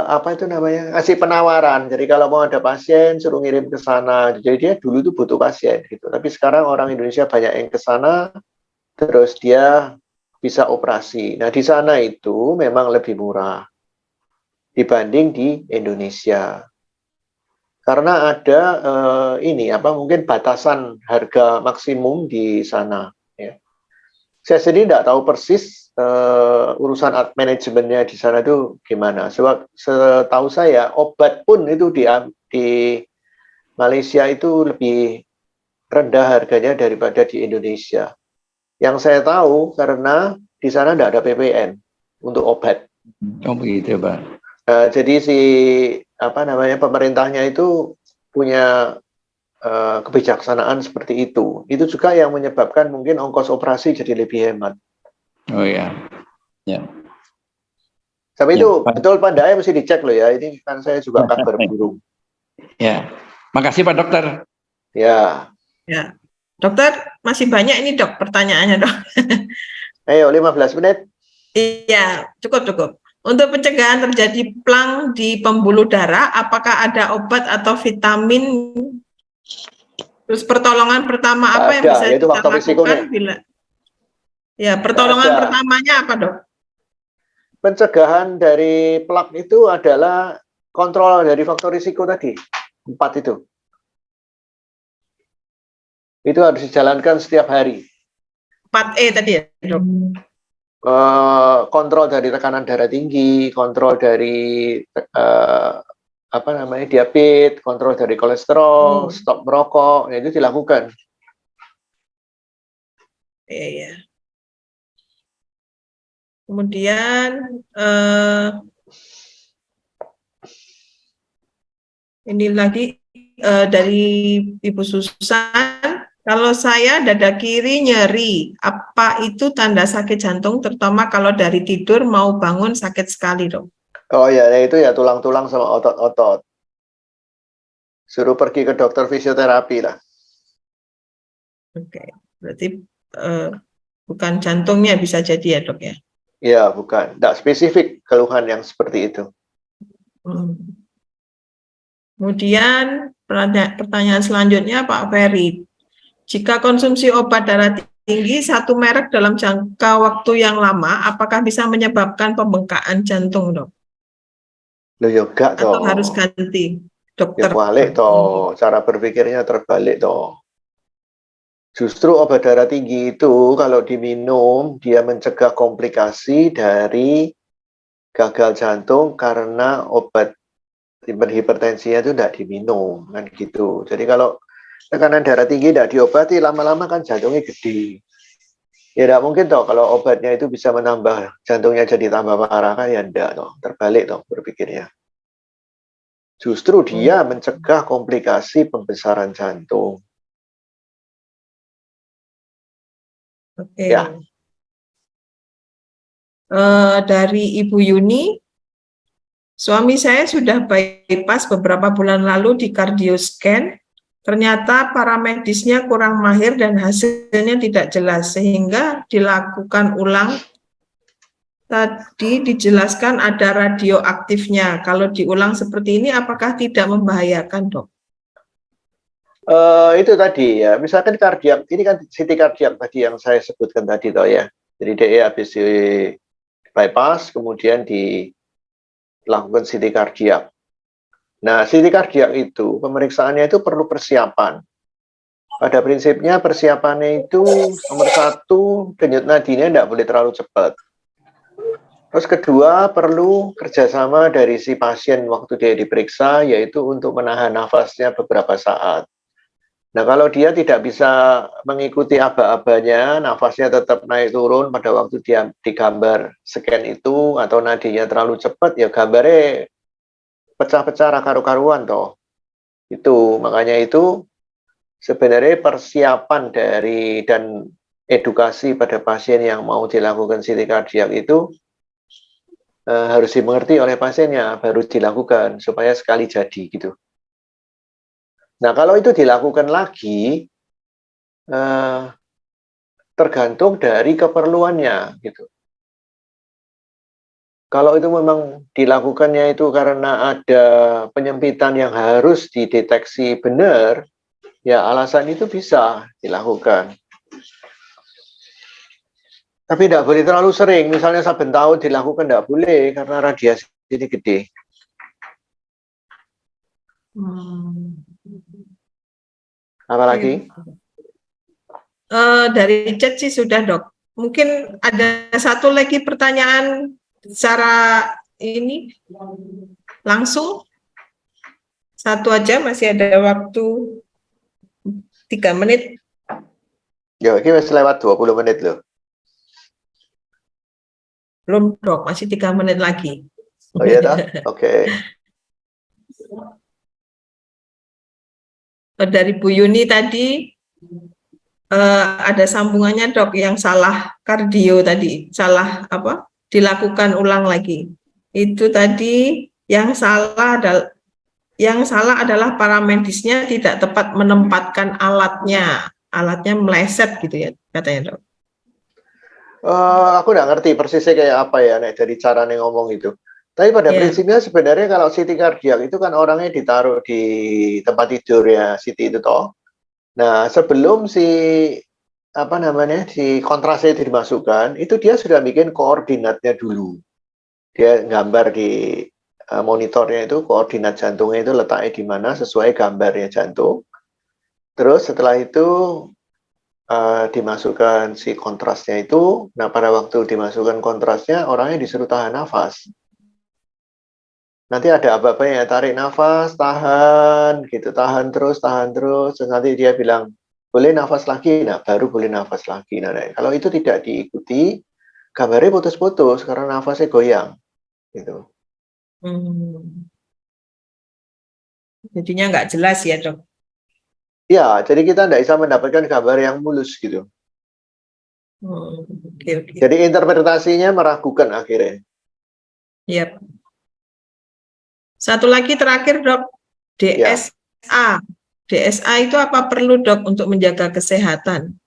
apa itu namanya, ngasih penawaran. Jadi kalau mau ada pasien suruh ngirim ke sana. Jadi dia dulu itu butuh pasien gitu. Tapi sekarang orang Indonesia banyak yang ke sana terus dia bisa operasi. Nah, di sana itu memang lebih murah dibanding di Indonesia. Karena ada ini apa mungkin batasan harga maksimum di sana. Ya. Saya sendiri tidak tahu persis urusan manajemennya di sana itu gimana. Sebab setahu saya obat pun itu di Malaysia itu lebih rendah harganya daripada di Indonesia. Yang saya tahu karena di sana tidak ada PPN untuk obat. Oh begitu, Pak. Jadi si apa namanya pemerintahnya itu punya kebijaksanaan seperti itu. Itu juga yang menyebabkan mungkin ongkos operasi jadi lebih hemat. Oh ya, ya. Tapi Ya, itu Pak. betul Pak Daya mesti dicek loh ya. Ini kan saya juga kabar burung. Ya, makasih Pak Dokter. Ya. Ya. Dokter, masih banyak ini dok pertanyaannya dok. Ayo 15 menit. Iya, cukup. Untuk pencegahan terjadi plang di pembuluh darah, apakah ada obat atau vitamin? Terus pertolongan pertama apa yang bisa yaitu kita faktor lakukan risikonya. bila? Ya, pertolongan pertamanya apa dok? Pencegahan dari plak itu adalah kontrol dari faktor risiko tadi. 4 itu. Itu harus dijalankan setiap hari. 4E tadi ya dok? Kontrol dari tekanan darah tinggi, kontrol dari apa namanya diabetes, kontrol dari kolesterol, stop merokok, itu dilakukan. Iya. Kemudian Ini lagi dari Ibu Susan. Kalau saya dada kiri nyeri, apa itu tanda sakit jantung, terutama kalau dari tidur mau bangun sakit sekali, Dok? Oh ya, itu ya tulang-tulang sama otot-otot. Suruh pergi ke dokter fisioterapi lah. Oke, berarti bukan jantungnya bisa jadi ya, Dok ya? Ya, bukan. Tidak spesifik keluhan yang seperti itu. Kemudian pertanyaan selanjutnya Pak Ferry. Jika konsumsi obat darah tinggi satu merek dalam jangka waktu yang lama, apakah bisa menyebabkan pembengkakan jantung, Dok? Loh, ya enggak Atau toh. harus ganti Ya dokter? balik toh. Cara berpikirnya terbalik toh. Justru obat darah tinggi itu kalau diminum, dia mencegah komplikasi dari gagal jantung karena obat hipertensinya itu tidak diminum, kan gitu. Jadi kalau tekanan darah tinggi tidak diobati, lama-lama kan jantungnya gede. Ya tidak mungkin toh kalau obatnya itu bisa menambah jantungnya jadi tambah parah, kan ya enggak toh, terbalik toh berpikirnya. Justru dia mencegah komplikasi pembesaran jantung. Oke. Ya. Dari Ibu Yuni, suami saya sudah bypass beberapa bulan lalu di cardioscan. Ternyata paramedisnya kurang mahir dan hasilnya tidak jelas, sehingga dilakukan ulang. Tadi dijelaskan ada radioaktifnya. Kalau diulang seperti ini, apakah tidak membahayakan, Dok? Itu tadi ya, misalkan kardiak, ini kan CT kardiak tadi yang saya sebutkan tadi toh ya. Jadi DE habis di bypass, kemudian dilakukan CT kardiak. Nah, CT kardiak itu pemeriksaannya itu perlu persiapan. Pada prinsipnya persiapannya itu nomor satu, denyut nadinya tidak boleh terlalu cepat. Terus kedua, perlu kerjasama dari si pasien waktu dia diperiksa, yaitu untuk menahan nafasnya beberapa saat. Nah, kalau dia tidak bisa mengikuti aba-abanya, nafasnya tetap naik turun pada waktu dia digambar scan itu, atau nadinya terlalu cepat, ya gambarnya pecah-pecah karu-karuan toh. Itu, makanya itu sebenarnya persiapan dari dan edukasi pada pasien yang mau dilakukan CT kardiak itu harus dimengerti oleh pasiennya, baru dilakukan supaya sekali jadi gitu. Nah, kalau itu dilakukan lagi, tergantung dari keperluannya gitu. Kalau itu memang dilakukannya itu karena ada penyempitan yang harus dideteksi benar, ya alasan itu bisa dilakukan. Tapi tidak boleh terlalu sering, misalnya saben tahun dilakukan tidak boleh karena radiasi ini gede. Apalagi? Dari chat sih sudah, Dok. Mungkin ada satu lagi pertanyaan secara ini langsung. Satu aja, masih ada waktu 3 menit. Ya, ini masih lewat 20 menit loh. Belum, Dok, masih 3 menit lagi. Oh iya dah? Oke. Dari Bu Yuni tadi, ada sambungannya, Dok, yang salah kardio tadi, salah apa? Dilakukan ulang lagi. Itu tadi yang salah adalah paramedisnya tidak tepat menempatkan alatnya meleset gitu ya katanya, Dok. Aku nggak ngerti persisnya kayak apa ya, nek dari cara nih ngomong itu. Tapi pada prinsipnya sebenarnya kalau CT kardiak itu kan orangnya ditaruh di tempat tidur ya, CT itu toh. Nah, sebelum si kontrasnya itu dimasukkan, itu dia sudah bikin koordinatnya dulu. Dia gambar di monitornya itu koordinat jantungnya itu letaknya di mana sesuai gambarnya jantung. Terus setelah itu dimasukkan si kontrasnya itu. Nah, pada waktu dimasukkan kontrasnya, orangnya disuruh tahan nafas. Nanti ada apa-apanya, tarik nafas, tahan, gitu, tahan terus, terus nanti dia bilang, boleh nafas lagi, nah baru boleh nafas lagi. Nah, kalau itu tidak diikuti, gambarnya putus-putus karena nafasnya goyang, gitu. Jadinya nggak jelas ya, Dok. Ya, jadi kita tidak bisa mendapatkan gambar yang mulus gitu. Oke, oke. Jadi interpretasinya meragukan akhirnya. Yap. Satu lagi terakhir, Dok. DSA. DSA itu apa perlu, Dok, untuk menjaga kesehatan?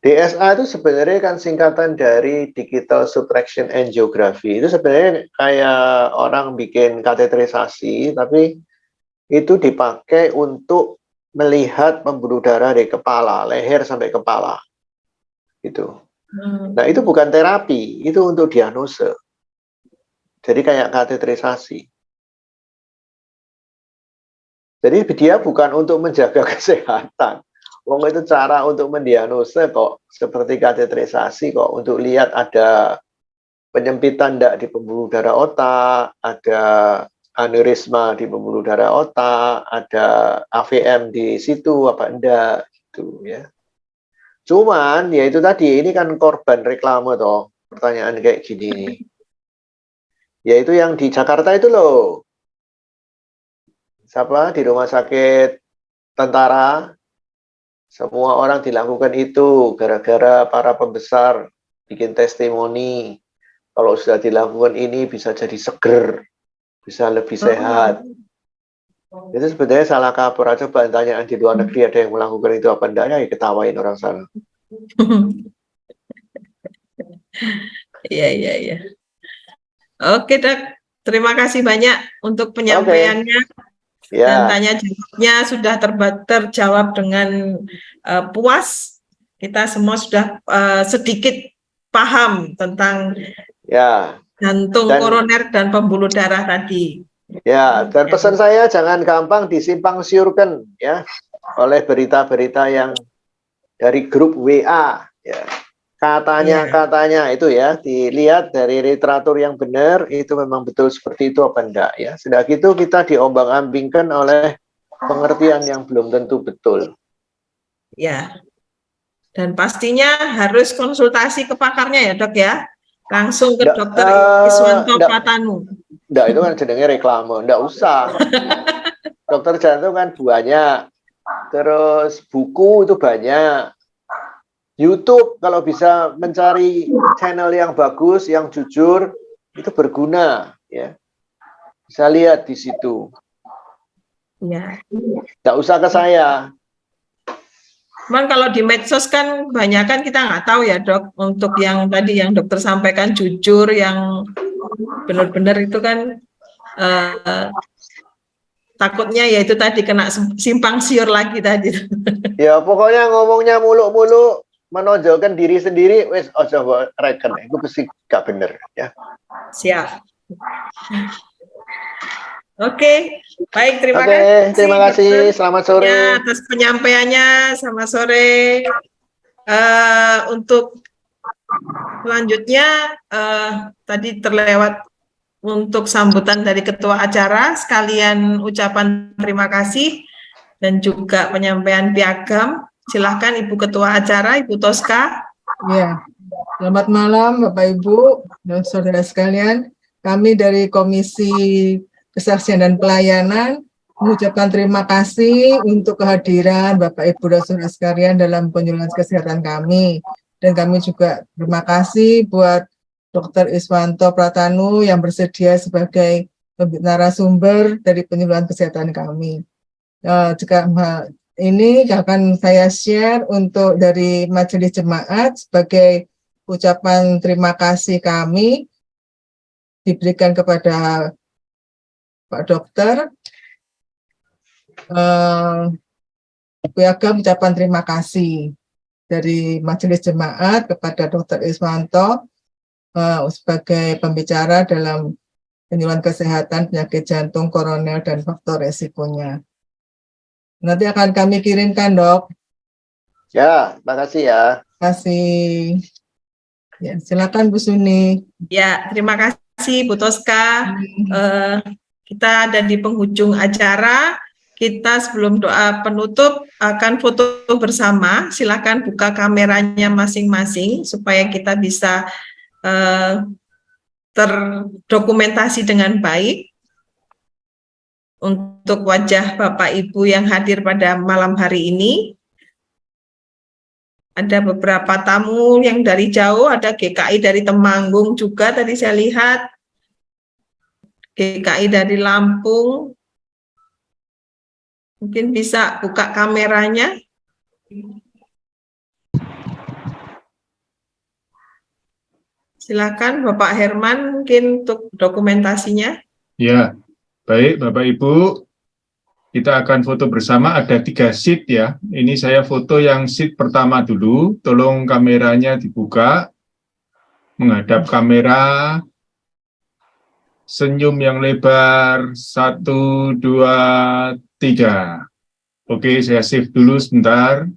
DSA itu sebenarnya kan singkatan dari Digital Subtraction Angiography. Itu sebenarnya kayak orang bikin kateterisasi, tapi itu dipakai untuk melihat pembuluh darah dari kepala, leher sampai kepala. Gitu. Nah, itu bukan terapi, itu untuk diagnosa. Jadi kayak kateterisasi. Jadi dia bukan untuk menjaga kesehatan. Wong itu cara untuk mendiagnosa kok, seperti kateterisasi kok, untuk lihat ada penyempitan enggak di pembuluh darah otak, ada aneurisma di pembuluh darah otak, ada AVM di situ apa enggak gitu ya. Cuman ya itu tadi, ini kan korban reklame toh, pertanyaan kayak gini. Yaitu yang di Jakarta itu loh. Siapa di rumah sakit tentara, semua orang dilakukan itu gara-gara para pembesar bikin testimoni. Kalau sudah dilakukan ini bisa jadi seger, bisa lebih sehat. Itu sebenarnya salah kaprah. Coba tanyaan di luar negeri ada yang melakukan itu apa enggak, ya ketawain orang sana. Iya, iya, iya. Oke, Dok. Terima kasih banyak untuk penyampaiannya. Ya. Dan tanya jawabnya sudah terjawab dengan puas. Kita semua sudah sedikit paham tentang jantung, koroner, dan pembuluh darah tadi. Ya, dan pesan saya jangan gampang disimpang siurkan ya oleh berita-berita yang dari grup WA ya. Katanya itu ya, dilihat dari literatur yang benar, itu memang betul seperti itu apa enggak ya. Sudah gitu kita diombang-ambingkan oleh pengertian yang belum tentu betul. Ya, dan pastinya harus konsultasi ke pakarnya ya, Dok ya. Langsung ke Dokter Iswanto Pratanu. Enggak, itu kan jenenge reklame, enggak usah. Dokter jantung kan banyak, terus buku itu banyak. YouTube kalau bisa mencari channel yang bagus, yang jujur, itu berguna ya. Bisa lihat di situ. Ya. Nggak usah ke saya. Cuman kalau di medsos kan banyak kan kita nggak tahu ya, Dok. Untuk yang tadi yang dokter sampaikan jujur, yang benar-benar itu kan takutnya ya itu tadi kena simpang siur lagi tadi. Ya pokoknya ngomongnya muluk-muluk, menonjolkan diri sendiri, wes ojo reken, itu pasti gak bener ya. Siap. Oke, baik, terima kasih. Terima kasih, selamat sore. Ya, atas penyampaiannya, selamat sore. Untuk selanjutnya tadi terlewat untuk sambutan dari ketua acara, sekalian ucapan terima kasih dan juga penyampaian piagam. Silahkan Ibu Ketua Acara, Ibu Tosca. Ya, selamat malam Bapak Ibu dan saudara sekalian. Kami dari Komisi Kesaksian dan Pelayanan mengucapkan terima kasih untuk kehadiran Bapak Ibu dan saudara sekalian dalam penyuluhan kesehatan kami. Dan kami juga terima kasih buat Dr. Iswanto Pratanu yang bersedia sebagai narasumber dari penyuluhan kesehatan kami. Juga ini akan saya share untuk dari Majelis Jemaat sebagai ucapan terima kasih kami diberikan kepada Pak Dokter. Piagam ucapan terima kasih dari Majelis Jemaat kepada Dr. Iswanto sebagai pembicara dalam penyuluhan kesehatan penyakit jantung, koroner, dan faktor resikonya. Nanti akan kami kirimkan, Dok. Ya, makasih ya. Terima kasih. Ya, silakan Bu Suni. Ya, terima kasih Bu Tosca. Kita ada di penghujung acara. Kita sebelum doa penutup akan foto bersama. Silakan buka kameranya masing-masing supaya kita bisa terdokumentasi dengan baik. untuk wajah Bapak Ibu yang hadir pada malam hari ini. Ada beberapa tamu yang dari jauh, ada GKI dari Temanggung juga tadi saya lihat, GKI dari Lampung. Mungkin bisa buka kameranya. Silakan Bapak Herman mungkin untuk dokumentasinya. Ya, baik Bapak Ibu. Kita akan foto bersama, ada 3 sheet ya. Ini saya foto yang sheet pertama dulu. Tolong kameranya dibuka. Menghadap kamera. Senyum yang lebar. 1, 2, 3. Oke, saya save dulu sebentar.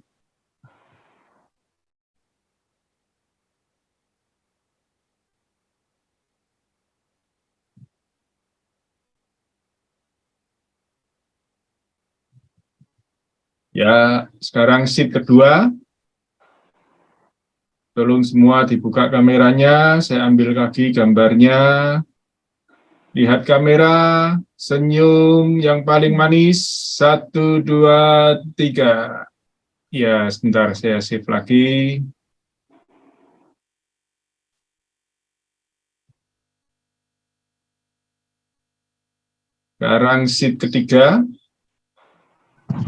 Ya, sekarang sheet kedua. Tolong semua dibuka kameranya, saya ambil lagi gambarnya. Lihat kamera, senyum yang paling manis, 1, 2, 3. Ya, sebentar saya save lagi. Sekarang sheet ketiga.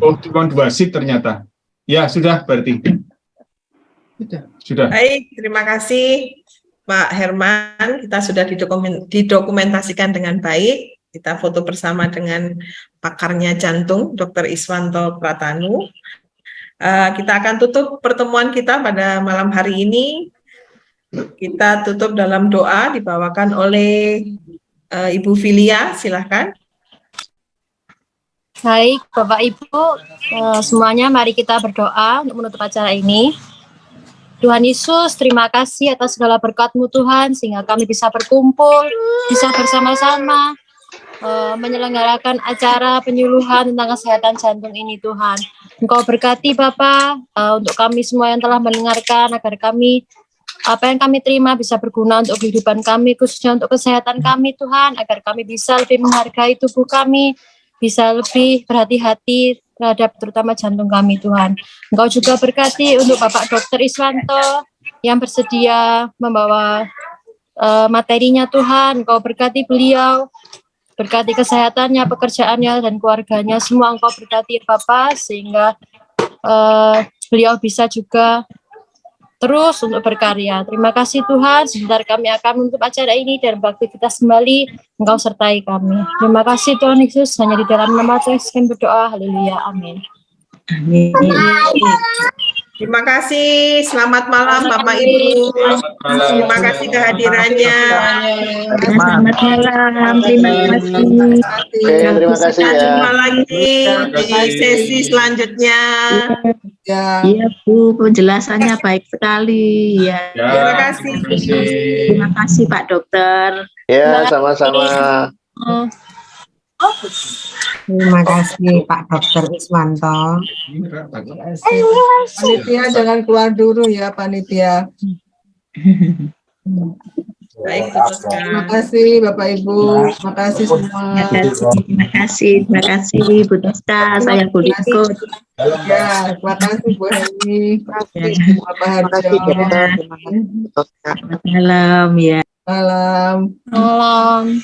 Oh, cuma 2 sheet ternyata. Ya, sudah berarti. Sudah. Baik, terima kasih Pak Herman. Kita sudah didokumentasikan dengan baik. Kita foto bersama dengan pakarnya jantung, Dr. Iswanto Pratanu. Kita akan tutup pertemuan kita pada malam hari ini. Kita tutup dalam doa dibawakan oleh Ibu Filia, silahkan. Baik, Bapak Ibu, semuanya mari kita berdoa untuk menutup acara ini. Tuhan Yesus, terima kasih atas segala berkat-Mu Tuhan, sehingga kami bisa berkumpul, bisa bersama-sama menyelenggarakan acara penyuluhan tentang kesehatan jantung ini Tuhan. Engkau berkati Bapak untuk kami semua yang telah mendengarkan, agar kami apa yang kami terima bisa berguna untuk kehidupan kami, khususnya untuk kesehatan kami Tuhan, agar kami bisa lebih menghargai tubuh kami, bisa lebih berhati-hati terhadap terutama jantung kami Tuhan. Engkau juga berkati untuk Bapak Dr. Iswanto yang bersedia membawa materinya Tuhan. Engkau berkati beliau, berkati kesehatannya, pekerjaannya, dan keluarganya. Semua Engkau berkati Bapak, sehingga beliau bisa juga terus untuk berkarya. Terima kasih Tuhan, sebentar kami akan menutup acara ini dan beraktivitas kembali, Engkau sertai kami. Terima kasih Tuhan Yesus, hanya di dalam nama Tuhan kami berdoa, haleluya, amin. Amin. Terima kasih, selamat malam Bapak Ibu. Terima kasih kehadirannya. Selamat malam, terima kasih. Terima kasih ya. Jumpa lagi di sesi selanjutnya. Iya Bu, penjelasannya baik sekali. Ya. Terima kasih. Terima kasih Pak Dokter. Ya, sama-sama. Terima kasih Pak Dr. Iswanto. Panitia jangan keluar dulu ya, panitia. Baik, Terima kasih Bapak Ibu, terima kasih semua. Terima kasih Bu Desta, saya boleh ikut. Ya, terima kasih Bu Heni, Bapak Harjo. Selamat malam ya. Malam. Malam.